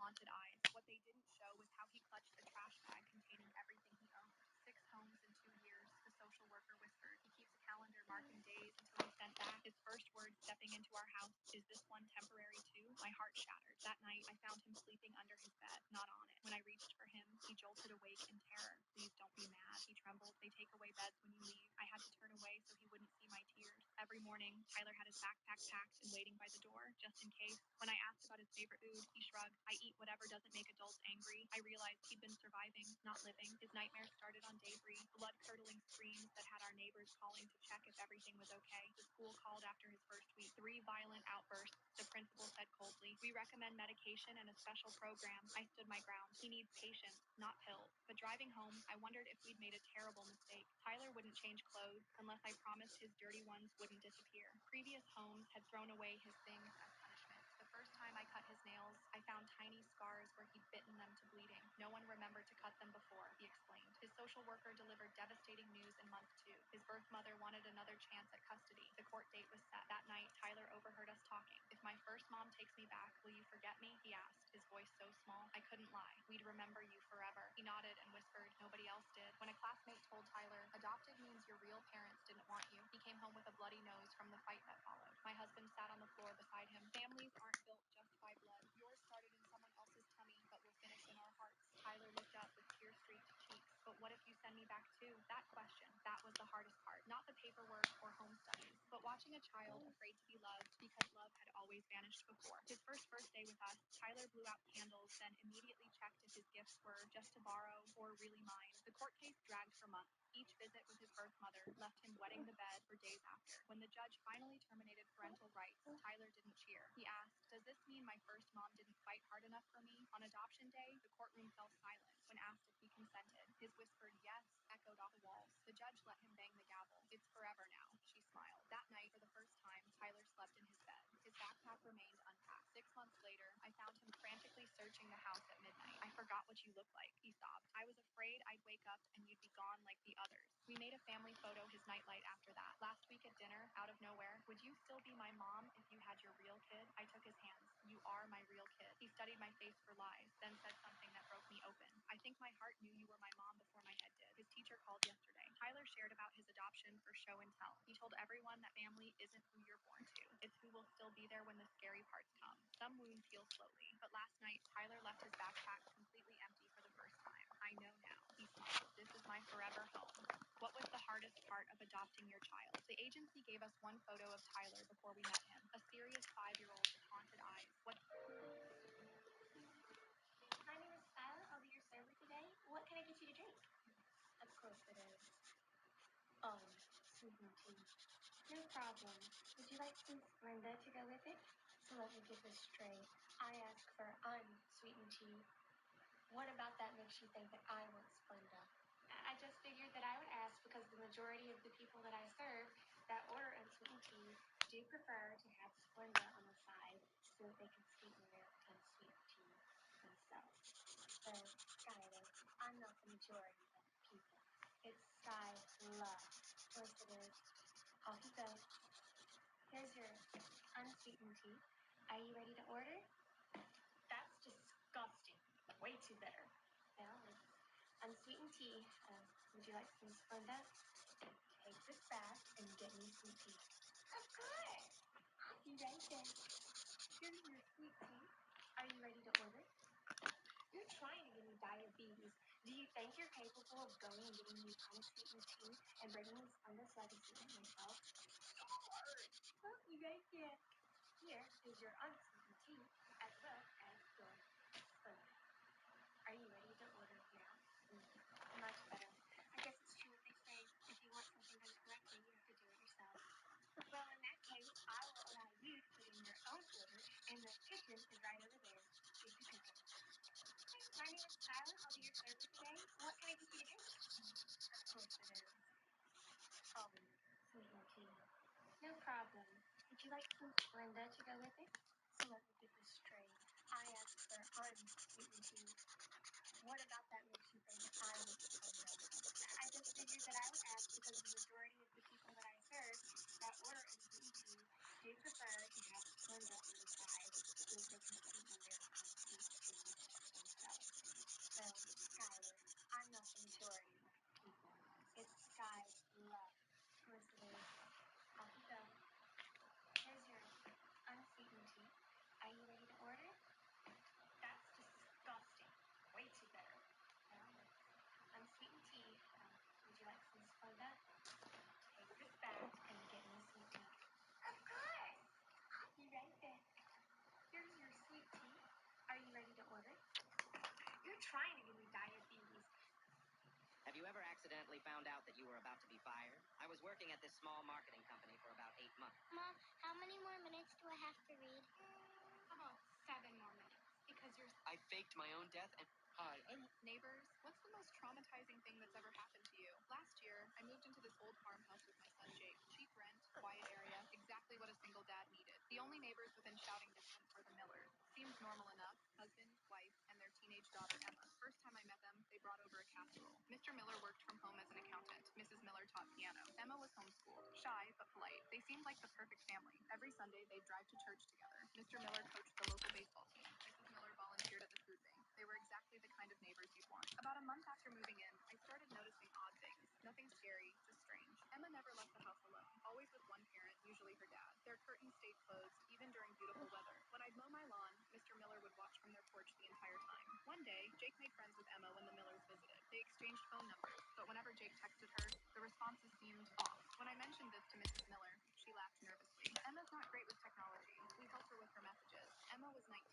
haunted eyes. What they didn't show was how he clutched a trash bag containing everything he owned. 6 homes in 2 years, the social worker whispered. He keeps a calendar marking days until he's sent back. His first words stepping into our house, "Is this one temporary too?" My heart shattered. That night, I found him sleeping under his bed, not on it. When I reached for him, he jolted awake in terror. "Please don't be mad," he trembled. "They take away beds when you leave." I had to turn away so he wouldn't see my tears. Every morning, Tyler had his backpack packed and waiting by the door, just in case. When I asked about his favorite food, he shrugged. "I eat whatever doesn't make adults angry." I realized he'd been surviving, not living. His nightmares started on day 3, blood-curdling screams that had our neighbors calling to check if everything was okay. The school called after his first week. 3 violent outbursts, the principal said coldly. "We recommend medication and a special program." I stood my ground. He needs patience, not pills. But driving home, I wondered if we'd made a terrible mistake. Tyler wouldn't change clothes unless I promised his dirty ones wouldn't disappear. Previous homes had thrown away his things as punishment. The first time I cut his nails, I found tiny scars where he'd bitten them to bleeding. No one remembered to cut them before, he explained. His social worker delivered devastating news in month 2. His birth mother wanted another chance at custody. The court date was set. That night, Tyler overheard us talking. "If my first mom takes me back, will you forget me?" he asked, his voice so small. I couldn't lie. "We'd remember you forever." He nodded and whispered. Nobody else did. When a classmate told Tyler, "Adopted means your real parents didn't want you," he came home with a bloody nose from the fight that followed. My husband sat on the floor beside him. "Families aren't built just by blood. Yours started in someone else's tummy, but will finish in our hearts." Tyler looked up with tear-streaked cheeks. "But what if you send me back too?" That question, that was the hardest part. Not the paperwork or home studies, but watching a child afraid to be loved because love had always vanished before. His first day with us, Tyler blew out candles, then immediately checked if his gifts were just to borrow or really mine. The court case dragged for months. Each visit with his birth mother left him wetting the bed for days after. When the judge finally terminated parental rights, Tyler didn't cheer. He asked, "Does this mean my first mom didn't fight hard enough for me?" On adoption day, the courtroom fell silent. When asked if he consented, his whispered yes echoed off the walls. The judge let him bang the gavel. "It's forever now," she smiled. That night, for the first time, Tyler slept in his bed. His backpack remained unpacked. 6 months later, I found him frantically searching the house at midnight. "I forgot what you look like," he sobbed. "I was afraid I'd wake up and you'd be gone like the others." We made a family photo his nightlight after that. Last week at dinner, out of nowhere, "Would you still be my mom if you had your real kid?" I took his hands. "You are my real kid." He studied my face for lies, then said something that broke me open. "I think my heart knew you were my mom before my head did." His teacher called yesterday. Tyler shared about his adoption for show and tell. He told everyone that family isn't who you're born to. It's who will still be there when the scary parts come. Some wounds heal slowly. But last night, Tyler left his backpack completely empty for the first time. "I know now," he smiled. "This is my forever home." What was the hardest part of adopting your child? The agency gave us one photo of Tyler before we met him. A serious 5-year-old with haunted eyes. What My name is Skylar. I'll be your server today. What can I get you to drink? Of course it is. Sweetened tea. No problem. Would you like some Splenda to go with it? So let me get this straight. I ask for unsweetened tea. What about that makes you think that I want Splenda? I just figured that I would ask because the majority of the people that I serve that order unsweetened tea do prefer to have Splenda on the side so that they can sweeten their unsweetened tea themselves. So, Skylar, I'm not the majority of the people. It's Skyla. Of course it is. Off you go. Here's your unsweetened tea. Are you ready to order? That's disgusting. Way too bitter. Well, it's unsweetened tea. Would you like some Splenda? Take this back and get me some tea. Of course. I'll be right there. Here's your sweet tea. Are you ready to order? You're trying to give me diabetes. Do you think you're capable of going and getting me unsweetened tea and bringing me Splenda so I can sweeten it myself? Well, you guys can. Here is your unsweetened tea as well as your Splenda. Are you ready to order now? Much better. I guess it's true what they say. If you want something done correctly, you have to do it yourself. Well, in that case, I will allow you to put in your own order, and the kitchen is right over there. If you can. My name is Tyler. I'll be your server today. What can I get you to drink? Of course it is. Sweetened tea. No problem. Would you like some Splenda to go with it? So let finally found out that you were about to be fired? I was working at this small marketing company for about 8 months. Mom, how many more minutes do I have to read? About 7 more minutes. Because you're I faked my own death and... Hi, I'm... neighbors. What's the most traumatizing thing that's ever happened to you? Last year, I moved into this old farmhouse with my son Jake. Cheap rent, quiet area, exactly what a single dad needed. The only neighbors within shouting distance were the Millers. Seems normal enough. Husband, wife, and their teenage daughter Emma. First time I met them, they brought over a casserole. Mr. Miller worked from home as an accountant. Mrs. Miller taught piano. Emma was homeschooled, shy but polite. They seemed like the perfect family. Every Sunday, they'd drive to church together. Mr. Miller coached the local baseball team. Mrs. Miller volunteered at the food bank. They were exactly the kind of neighbors you'd want. About a month after moving in, I started noticing odd things. Nothing scary, just strange. Emma never left the house alone, always with one parent, usually her dad. Their curtains stayed closed, even during beautiful weather. When I'd mow my lawn, Mr. Miller would watch from their porch the entire time. One day, Jake made friends with Emma when the Millers visited. They exchanged phone numbers, but whenever Jake texted her, the responses seemed off. When I mentioned this to Mrs. Miller, she laughed nervously. Emma's not great with technology. We helped her with her messages. Emma was 19,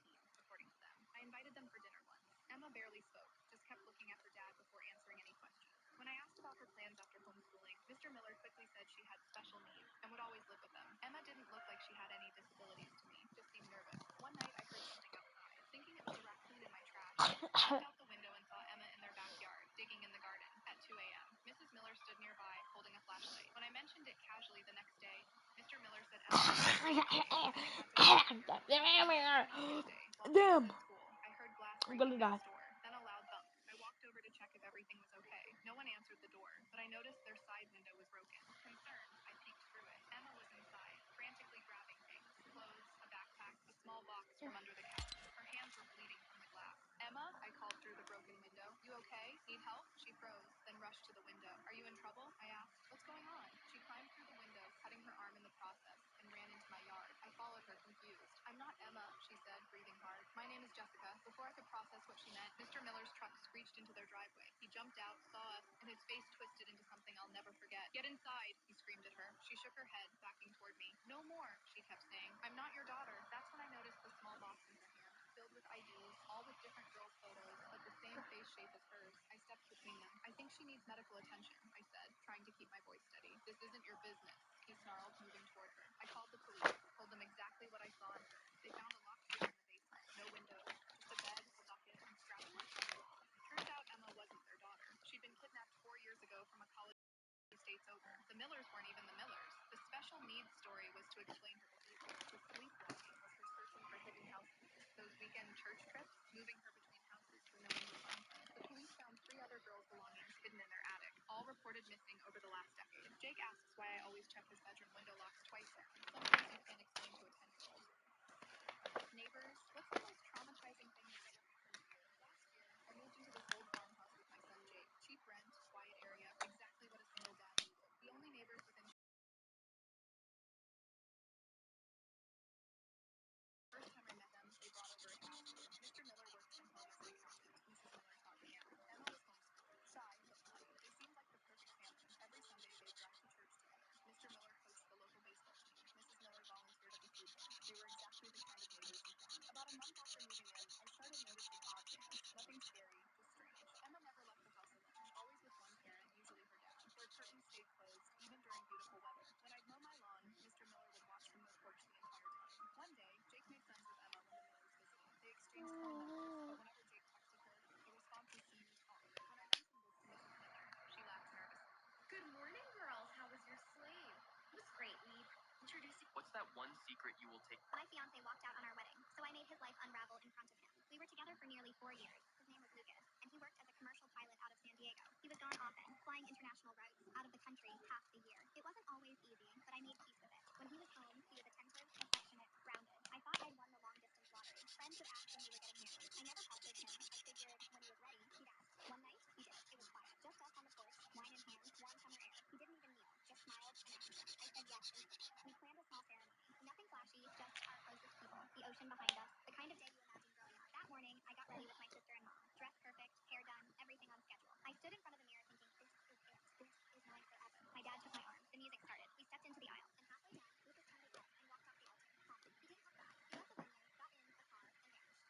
according to them. I invited them for dinner once. Emma barely spoke, just kept looking at her dad before answering any questions. When I asked about her plans after homeschooling, Mr. Miller quickly said she had special needs and would always live with them. Emma didn't look like she had any disabilities to me, just seemed nervous. One night, I heard something outside. Thinking it was a raccoon in my trash, I looked out the window and saw Emma in their backyard, digging in the garden, at 2 a.m. Mrs. Miller stood nearby, holding a flashlight. When I mentioned it casually the next day, Mr. Miller said Emma was okay, and they had to go to the next day. While Jake was Damn. at school, I heard glass I'm breaking gonna die. next door, then a loud thump. I walked over to check if everything was okay. No one answered the door, but I noticed their side window was broken. Concerned, I peeked through it. Emma was inside, frantically grabbing things: clothes, a backpack, a small box from under the couch. Her hands were bleeding from the glass. Emma, I called through the broken window. You okay? Need help? She froze, then rushed to the window. Are you in trouble? I asked. What's going on? She climbed through the window, cutting her arm in the process, and ran into my yard. I followed her, confused. I'm not Emma, she said, breathing hard. My name is Jessica. Before I could process what she meant, Mr. Miller's truck screeched into their driveway. He jumped out, saw us, and his face twisted into something I'll never forget. Get inside, he screamed at her. She shook her head, backing toward me. No more, she kept saying. I'm not your daughter. That's when I noticed the small box in her hand, filled with IDs, all with different girls' photos, but the same face shape as hers. I stepped between them. I think she needs medical attention, I said, trying to keep my voice steady. This isn't your business, he snarled, moving toward her. I called the police, told them exactly what I saw and heard. They found a locked door in the basement, no windows, just a bed, a bucket, and scratch marks on the wall. Turns out Emma wasn't their daughter. She'd been kidnapped 4 years ago from a college states over. The Millers weren't even the Millers. The special needs story was to explain her behavior. The sleepwalking was her searching for hidden houses. Those weekend church trips, moving her between houses so no one would find her. The police found 3 other girls' belongings hidden in their attic, all reported missing over the last decade. Jake asks why I always check his bedroom window locks twice now. Some things you can't explain to a 10-year-old. Neighbors, what's the most traumatizing thing that's ever happened to you? Last year, I moved into this old farmhouse with my son Jake. Cheap rent, quiet area, exactly what a single dad needed. The only neighbors within first time I met them, they brought over a casserole. Mr. Miller worked from home as an accountant. Mrs. Miller taught piano. Emma was homeschooled, shy but polite. They seemed like the perfect family. Every Sunday, they'd drive to church together. Mr. Miller coached the local baseball team. Mrs. Miller volunteered at the food bank. They were exactly the kind of neighbors you want. About a month after moving in, I started noticing odd things. Nothing scary, just strange. Emma never left the house alone, always with one parent, usually her dad. Their curtains stayed closed, even during beautiful weather. When I'd mow my lawn, Mr. Miller would watch from their porch the entire time. One day, Jake made friends with Emma when the Millers visited. They exchanged phone numbers, but whenever Jake texted her, the responses seemed off. When I mentioned this to Mrs. Miller, she laughed nervously. Good morning, girls. How was your sleep? It was great, Eve. Introducing... What's that one secret you will take? My fiance walked out on our wedding, so I made his life unravel in front of him. We were together for nearly 4 years. His name was Lucas, and he worked as a commercial pilot out of San Diego. He was gone often, flying international routes, out of the country half the year. It wasn't always easy, but I made peace with it. When he was home, he was attentive, affectionate, grounded. I thought I'd won the long-distance lottery. Friends would ask when we were getting married. I never pestered him. I figured when he was ready, he'd ask. One night, he did. It was quiet. Just us on the porch, wine in hand, warm summer air. He didn't even kneel, just smiled and asked. I said yes instantly. We planned a small ceremony. Nothing flashy, just our closest people, the ocean behind us, the kind of day you imagine growing up. That morning, I got ready with my sister and mom. Dressed perfect, hair done, everything on schedule. I stood in front of the mirror thinking, this is it. This is mine forever. My dad took my arm. The music started. We stepped into the aisle. And halfway down, Lucas turned his head and walked off the altar, calmly. He didn't talk fast. He left the venue, got in a car, and vanished.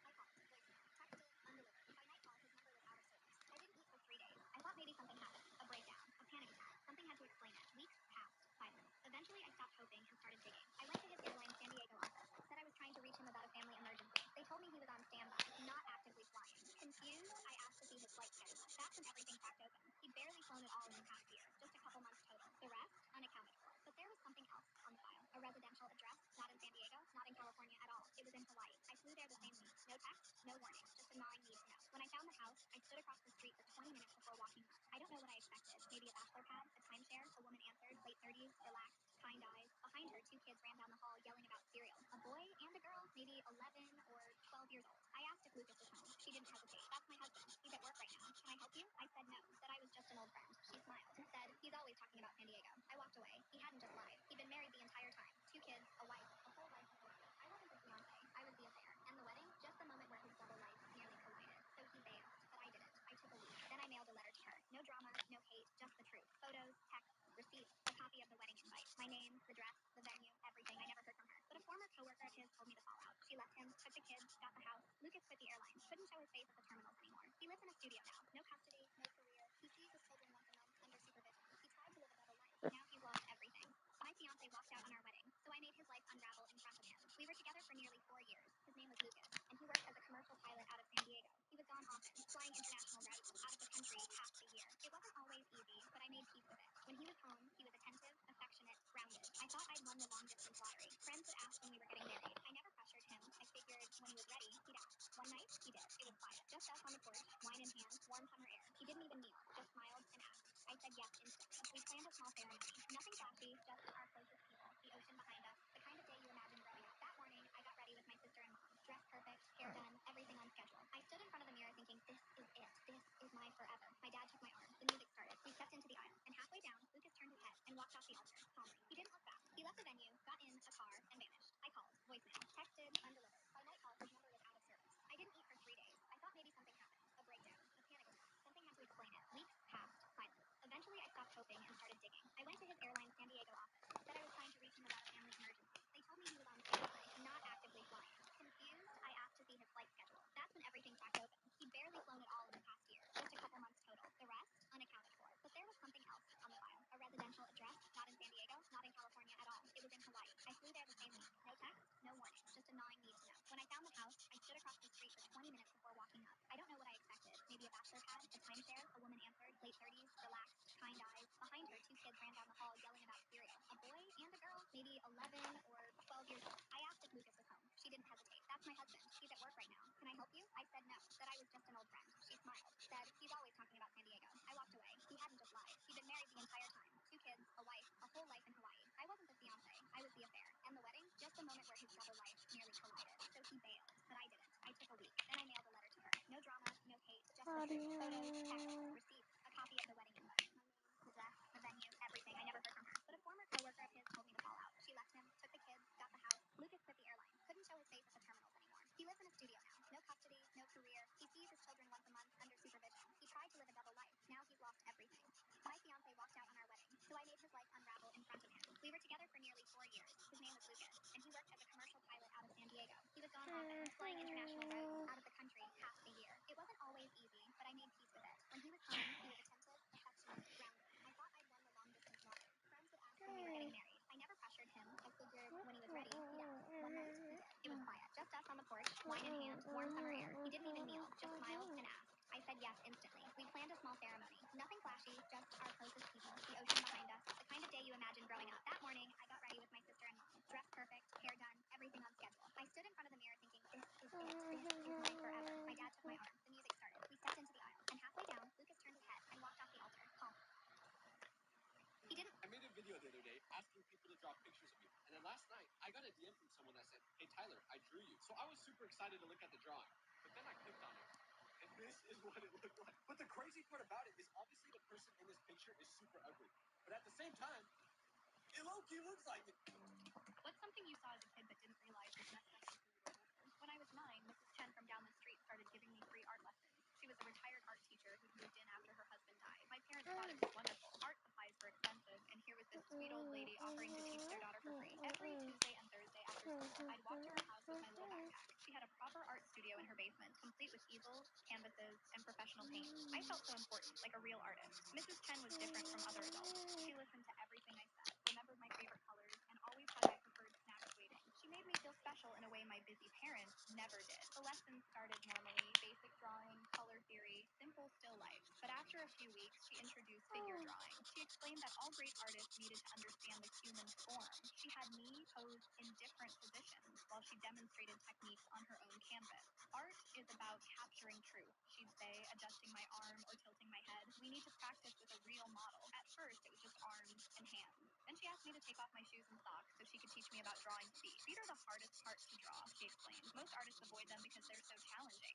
Lucas was home. She didn't hesitate. That's my husband. He's at work right now. Can I help you? I said no, that I was just an old friend. She smiled and said, he's always talking about San Diego. I walked away. He hadn't just lied. He'd been married the entire time. 2 kids, a wife, a whole life of Hawaii. I wasn't the fiance. I was the affair. And the wedding, just the moment where his double life nearly collided. So he bailed, but I didn't. I took a leap. Then I mailed a letter to her. No drama, no hate, just the truth. Photos, texts, receipts, a copy of the wedding invite. My name, the dress, the venue, everything. I never heard from her. But a former coworker of his told me the fallout. She left him, took the kids, got the house. Lucas quit the airline. Couldn't show his face at the terminals anymore. He lives in a studio now. No custody, no career. He sees his children once a month under supervision. He tried to live a double life. Now he's lost everything. My fiance walked out on our wedding, so I made his life unravel in front of him. We were together for nearly 4 years. His name was Lucas, and he worked as a commercial pilot out of San Diego. He was gone often, flying international routes out of the country half the year. It wasn't always easy, but I made peace with it. When he was home, he was attentive, affectionate, grounded. I thought I'd won the long-distance lottery. Friends would ask when we were getting married. I never pressured him. I figured when he was ready, he'd ask. One night, he did. It was quiet. Just us on the porch, wine in hand, warm summer air. He didn't even kneel, just smiled and asked. I said yes instantly. We planned a small ceremony. Nothing flashy, just our closest people. The ocean behind us. The kind of day you imagine growing up. That morning, I got ready with my sister and mom. Dressed perfect, hair done, everything on schedule. I stood in front of the mirror thinking, this is it. This is my forever. My dad took my arm. The music started. We stepped into the aisle. And halfway down, Lucas turned his head and walked off the altar, calmly. He didn't look back. He left the venue, got in a car, and vanished. I called. Voicemail. Texted. Undelivered. By nightfall, his number was out of service. I didn't eat for 3 days. I thought maybe something happened. A breakdown. A panic attack. Something had to explain it. Weeks passed. Silence. Eventually, I stopped hoping and started digging. I went to his airline San Diego office. Said I was trying to reach him about a family emergency. They told me he was on standby, not actively flying. Confused, I asked to see his flight schedule. That's when everything cracked open. He'd barely flown at all in the past year. Just a couple months total. The rest, unaccounted for. But there was something else on the file. A residential address, not in San Diego, not in California at all. It was in Hawaii. I flew there the same week. No text, no warning. Just a gnawing need to know. When I found the house, I stood across the street for 20 minutes before walking up. I don't know what I expected. Maybe a bachelor pad, a timeshare, a woman answered, late 30s, relaxed, kind eyes. Behind her, 2 kids ran down the hall yelling about cereal. A boy and a girl, maybe 11 or 12 years old. I asked if Lucas was home. She didn't hesitate. That's my husband. He's at work right now. Can I help you? I said no, that I was just an old friend. She smiled. Said, he's always talking about San Diego. I walked away. He hadn't just lied. He'd been married the entire time. 2 kids, a wife, a whole life in Hawaii. I wasn't the fiance. I was the affair. And the wedding, just the moment where his double life nearly collided. So he bailed, but I didn't. I took a leap. Then I mailed a letter to her. No drama, no hate, just the truth. Photos, texts, receipts, a copy of the wedding invite. My name, the dress, the venue, everything. I never heard from her. But a former coworker of his told me the fallout. She left him, took the kids, got the house. Lucas quit the airline. Couldn't show his face at the terminals anymore. He lives in a studio now. No custody, no career. He sees his children once a month under supervision. He tried to live a double life. Now he's lost everything. My fiance walked out on our wedding, so I made his life unravel in front of him. We were together for nearly 4 years. His name was Lucas, and he worked as a commercial pilot out of San Diego. He was gone often, flying international routes out of the country half the year. It wasn't always easy, but I made peace with it. When he was home, he was attentive, affectionate, grounded. I thought I'd won the long-distance lottery. Friends would ask when we were getting married. I never pressured him. I figured when he was ready, he'd ask. One night, he did. It was quiet. Just us on the porch, wine in hand, warm summer air. He didn't even kneel, just smiled and asked. I said yes instantly. We planned a small ceremony. Nothing flashy, just our closest people, the ocean behind us, the kind of day you imagine growing up. That morning, I got ready with my sister and mom. Dressed perfect, hair done, everything on schedule. I stood in front of the mirror thinking, this is it. This is my forever. My dad took my arm. The music started. We stepped into the aisle. And halfway down, Lucas turned his head and walked off the altar, calm. He didn't. I made a video the other day asking people to draw pictures of me. And then last night, I got a DM from someone that said, hey, Tyler, I drew you. So I was super excited to look at the drawing. But then I clicked on it. And this is what it looked like. But the crazy part about it is obviously the person in this picture is super ugly. But at the same time, it low-key looks like it. What's something you saw as a kid but didn't realize was messed up until you were older? When I was 9, Mrs. Chen from down the street started giving me free art lessons. She was a retired art teacher who moved in after her husband died. My parents thought it was wonderful. Art supplies were expensive, and here was this sweet old lady offering to teach their daughter for free. Every Tuesday and Thursday after school, I'd walk to her house with my little backpack. She had a proper art studio in her basement, complete with easels, canvases, and professional paint. I felt so important, like a real artist. Mrs. Chen was different from other adults. She listened to everything I said, remembered my favorite colors, and always had my preferred snacks waiting. She made me feel special in a way my busy parents never did. The lessons started normally, basic drawing, color theory, simple still life. But after a few weeks, she introduced figure drawing. She explained that all great artists needed to understand the human form. She had me pose in different positions while she demonstrated techniques on her own canvas. Art is about capturing truth, she'd say, adjusting my arm or tilting my head. We need to practice with a real model. At first, it was just arms and hands. Then she asked me to take off my shoes and socks so she could teach me about drawing feet. Feet are the hardest part to draw, she explained. Most artists avoid them because they're so challenging.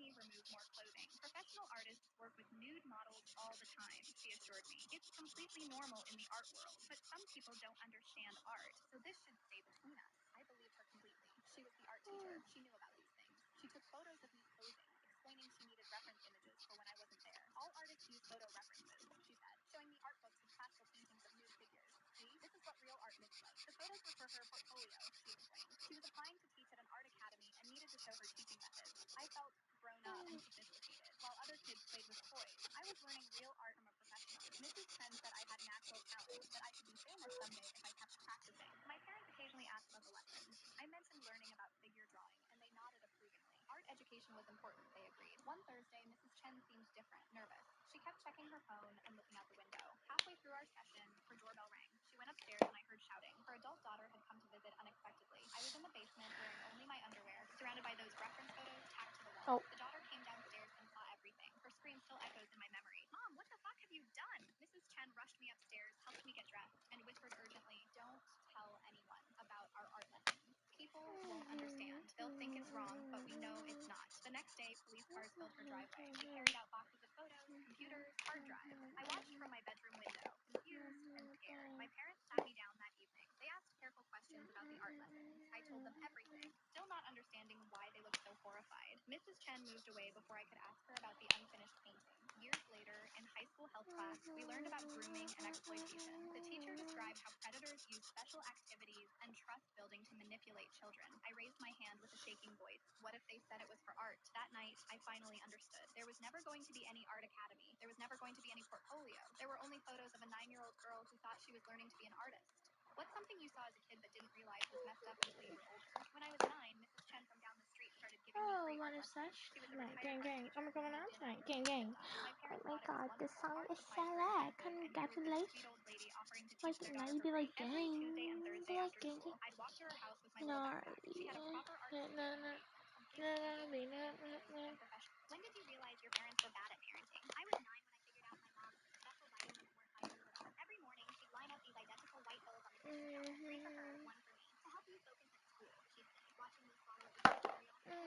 me remove more clothing. Professional artists work with nude models all the time, she assured me. It's completely normal in the art world, but some people don't understand art, so this should stay between us. I believed her completely. She was the art teacher. She knew about these things. She took photos of me posing, explaining she needed reference images for when I wasn't there. All artists use photo references, she said, showing me art books with pastel paintings of nude figures. See, this is what real art looks like. The photos were for her portfolio, she explained. She was applying to teach at an art academy and needed to show her teaching methods. I felt grown up and sophisticated, while other kids played with toys. I was learning real art from a professional. Mrs. Chen said I had natural talent, that I could be famous someday if I kept practicing. My parents occasionally asked about the lessons. I mentioned learning about figure drawing, and they nodded approvingly. Art education was important, they agreed. One Thursday, Mrs. Chen seemed different, nervous. She kept checking her phone and looking out the window. Halfway through our session, her doorbell rang. She went upstairs and I heard shouting. Her adult daughter had come to visit unexpectedly. I was in the basement wearing only my underwear, surrounded by those reference photos tacked to the wall. Oh. The daughter came downstairs and saw everything. Her scream still echoes in my memory. Mom, what the fuck have you done? Mrs. Chen rushed me upstairs, helped me get dressed, and whispered urgently, don't tell anyone about our art lessons. People won't understand. They'll think it's wrong, but we know it's not. The next day, police cars filled her driveway. We carried out boxes of photos, computers, hard drives. I watched from my bedroom window, confused and scared. My parents sat me down that evening. They asked careful questions about the art lessons. I told them everything, still not understanding why they looked so horrified. Mrs. Chen moved away before I could ask her about the unfinished painting. Years later, in high school health class, we learned about grooming and exploitation. The teacher described how predators use special activities and trust building to manipulate children. I raised my hand with a shaking voice. What if they said it was for art? That night, I finally understood. There was never going to be any art academy. There was never going to be any portfolio. There were only photos of a 9-year-old girl who thought she was learning to be an artist. What's something you saw as a kid but didn't realize was messed up until you were older? When I was 9, Mrs. Chen from down the street started giving me Oh, free what art is lessons. that? She was a Tonight, retired gang, art gang. I'm teacher who going out moved in tonight, after gang, the gang. war died. My Oh parents my thought it was god, this wonderful. song Art is was so vibrant and loud. active, and here was this Congratulations. sweet old lady offering to Like, teach their now daughter you for be free. like, Every Tuesday and gang. Thursday Like, after gang, school, gang. I'd walk to her house with my little backpack. She had a proper art studio No, in no, the basement, complete no, with no, paintings, no, sculptures, no. and professional. When did you realize your parents were bad at parenting? I was 9 when I figured out my mom's special vitamins weren't vitamins at all. Every morning, she'd line up these identical white pills on the kitchen counter. 3 for her, 1 for me. To help you focus at school, she'd say, watching me swallow it with cereal. That's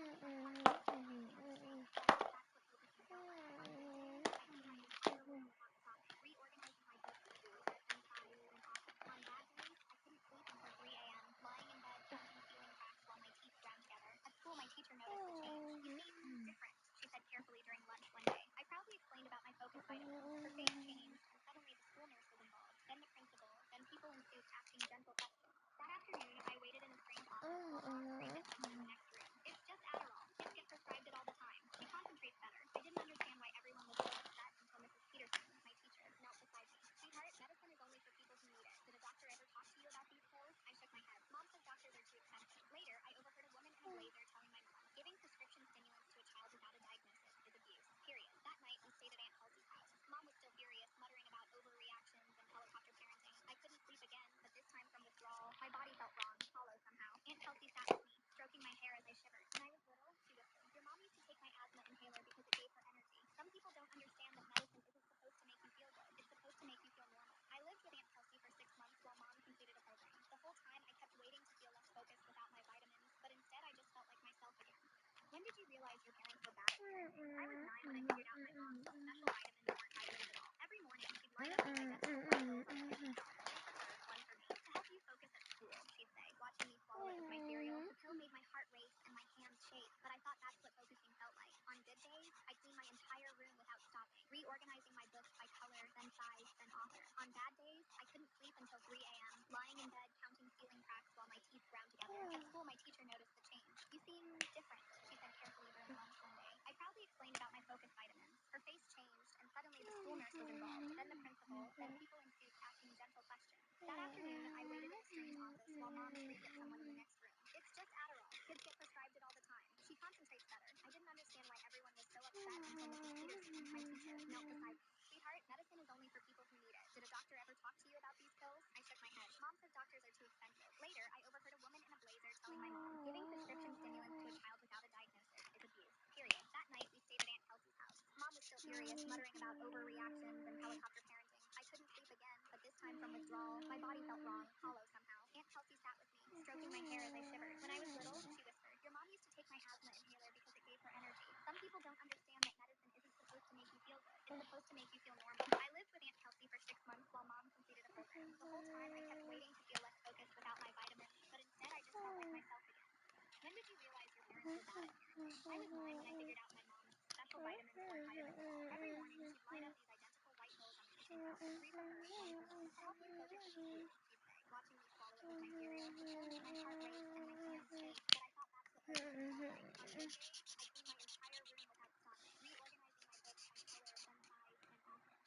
what focusing felt like. On good days, I cleaned my entire room without stopping, reorganizing my books by color, then size, then author. On bad days, I couldn't sleep until 3 a.m., lying in bed counting ceiling cracks while my teeth ground together. At school, my teacher noticed the change. You seem different, she said carefully during lunch one day. I proudly explained about my focus vitamins. Her face changed, and suddenly the school nurse was involved, then the principal, then people in suits asking gentle questions. That afternoon, I waited in a strange office while Mom screamed at someone in the next room. It's just Adderall. Kids get prescribed it all the time. She concentrates better. I didn't understand why everyone was so upset until Mrs. Peterson, my teacher, knelt beside me. Sweetheart, medicine is only for people who need it. Did a doctor ever talk to you about these pills? I shook my head. Mom says doctors are too expensive. Later, I overheard a woman in a blazer telling my mom, giving prescription stimulants to a child without a diagnosis is abuse. Period. That night, we stayed at Aunt Kelsey's house. Mom was still furious, muttering about overreactions and helicopter parenting. I couldn't sleep again, but this time from withdrawal. My body felt wrong, hollow somehow. Aunt Kelsey sat with me, stroking my hair as I shivered. When I was little, she whispered, your mom used to take my asthma inhaler because it gave her energy. Some people don't understand that medicine isn't supposed to make you feel good. It's supposed to make you feel normal. I lived with Aunt Kelsey for 6 months while Mom completed a program. The whole time, I kept waiting to feel less focused without my vitamins, but instead I just felt like myself again. When did you realize your parents were bad at parenting? I was 9 when I figured out my mom's special vitamins weren't vitamins at all. Every morning, she'd line up these identical white pills on the kitchen counter. 3 for her, 1 for me. To help you focus at school, she'd say, watching me swallow it with my cereal. The pill made my heart race and my hands shake, but I thought that's what focusing felt like. On good days, I cleaned my entire room without stopping, reorganizing my books by color, then size, then author. On bad days, I couldn't sleep until 3 a.m., lying in bed counting ceiling cracks while my teeth ground together. At school, my teacher noticed the change. You seem different, she said carefully during lunch one day. I proudly explained about my focus vitamins. Her face changed, and suddenly the school nurse was involved, then the principal, then people in suits asking gentle questions. That afternoon, I waited in a strange office while Mom screamed at someone in the next room. It's just Adderall. Kids get prescribed it all the time. She concentrates better. I didn't understand why everyone was so upset until Mrs. Peterson, my teacher, knelt beside me. Sweetheart, medicine is only for people who need it. Did a doctor ever talk to you about these pills? I shook my head. Mom says doctors are too expensive. Later, I overheard a woman in a blazer telling my mom, giving prescription stimulants to a child without a diagnosis is abuse. Period. That night, we stayed at Aunt Kelsey's house. Mom was still furious, muttering about overreactions and helicopter parenting. I couldn't sleep again, but this time from withdrawal. My body felt wrong, hollow somehow. Aunt Kelsey sat with me, stroking my hair as I shivered. When I was little, she whispered, your mom used to take my asthma inhaler because it gave her energy. Some people don't so bad at parenting. I was 9 when I figured out my mom's special vitamins weren't vitamin wall. Every morning, she'd line up these identical white pills on the kitchen counter, 3 for her, 1 for me. To help you focus at school, she'd say, watching me swallow it with my cereal. It still made my heart race and my hands shake, but I thought that's what focusing felt like. On good days, I cleaned my entire room without stopping, reorganizing my books by color, then size, then author.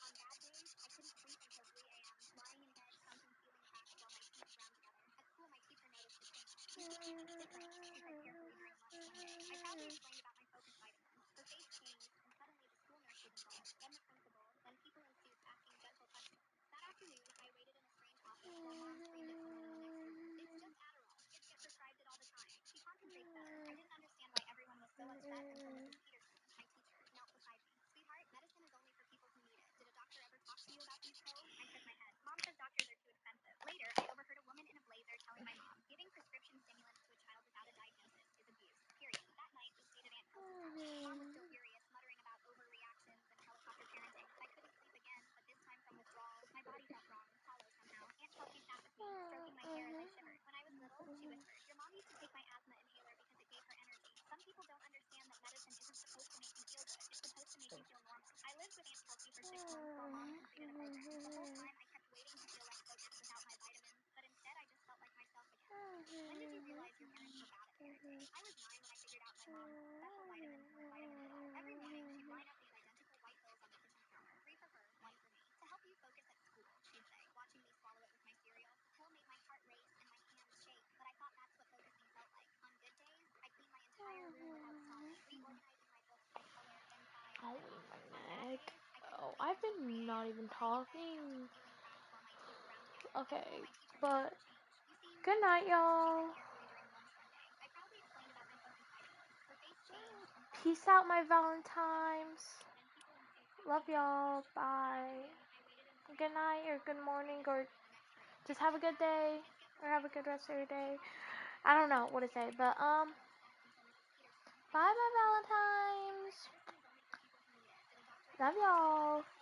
On bad days, I couldn't sleep until 3 a.m., lying in bed, counting ceiling cracks while my teeth ground together. At school, my teacher noticed a change. "You look different," she said carefully during lunch one day. I proudly explained about my focus vitamins. Her face changed, and suddenly the school nurse was involved, then the principal, then people in suits asking gentle questions. That afternoon, I waited in a strange office while Mom screamed at someone in the next room. "It's just Adderall. Kids get prescribed it all the time. She concentrates better." I didn't understand why everyone was so upset until Mrs. Peterson, my teacher, knelt beside me. "Sweetheart, medicine is only for people who need it. Did a doctor ever talk to you about these pills?" I shook my head. "Mom says doctors are too expensive." Later, I overheard a woman in a blazer telling my mom, "Giving prescription stimulants to a child without a diagnosis is abuse. Period." That night, we stayed at Aunt Kelsey's house. Mom was still furious, muttering about overreactions and helicopter parenting. I couldn't sleep again, but this time from withdrawal. My body felt wrong, hollow somehow. Aunt Kelsey sat with me, stroking my hair as I shivered. "When I was little," she whispered, "your mom used to take my asthma inhaler because it gave her energy. Some people don't understand that medicine isn't supposed to make you feel good. It's supposed to make you feel normal." I lived with Aunt Kelsey for 6 months while Mom completed a program. The whole time, I kept waiting to feel less focused without my vitamins, but instead I just felt like myself again. When did you realize your parents were bad at parenting? I was 9 when I figured out my mom's special vitamins weren't vitamins at all. Every morning, she'd line up these identical white pills on the kitchen counter, 3 for her, 1 for me. To help you focus at school, she'd say, watching me swallow it with my cereal. The pill made my heart race and my hands shake, but I thought that's what focusing felt like. On good days, I cleaned my entire room without stopping, reorganizing my books by color, then size, then Oh, author. my On bad neck. days, I couldn't Oh, sleep I've until 3 been not a.m., even lying in bed, counting talking. ceiling cracks while my teeth ground together. At Okay, school, my teacher but noticed a change. "You seem good night, different," she said y'all. carefully during lunch one day. I proudly explained about my focus vitamins. Her face changed, and suddenly Peace the out, school my nurse was involved, then the Valentines. principal, then people in suits Love asking gentle y'all. questions. That Bye. afternoon, I waited in a Good strange night, office or while good Mom screamed morning, at or someone in the next room. just "It's have a just good Adderall. day, Kids get or have a prescribed it good all the rest of your time." She day. concentrates better. I don't know That what to say, afternoon, but I waited in a strange office until Mrs. Peterson, my bye, teacher, my knelt beside me. "Sweetheart, Valentines. medicine is only for people who need it. Did a doctor ever Love talk to you about y'all. this?"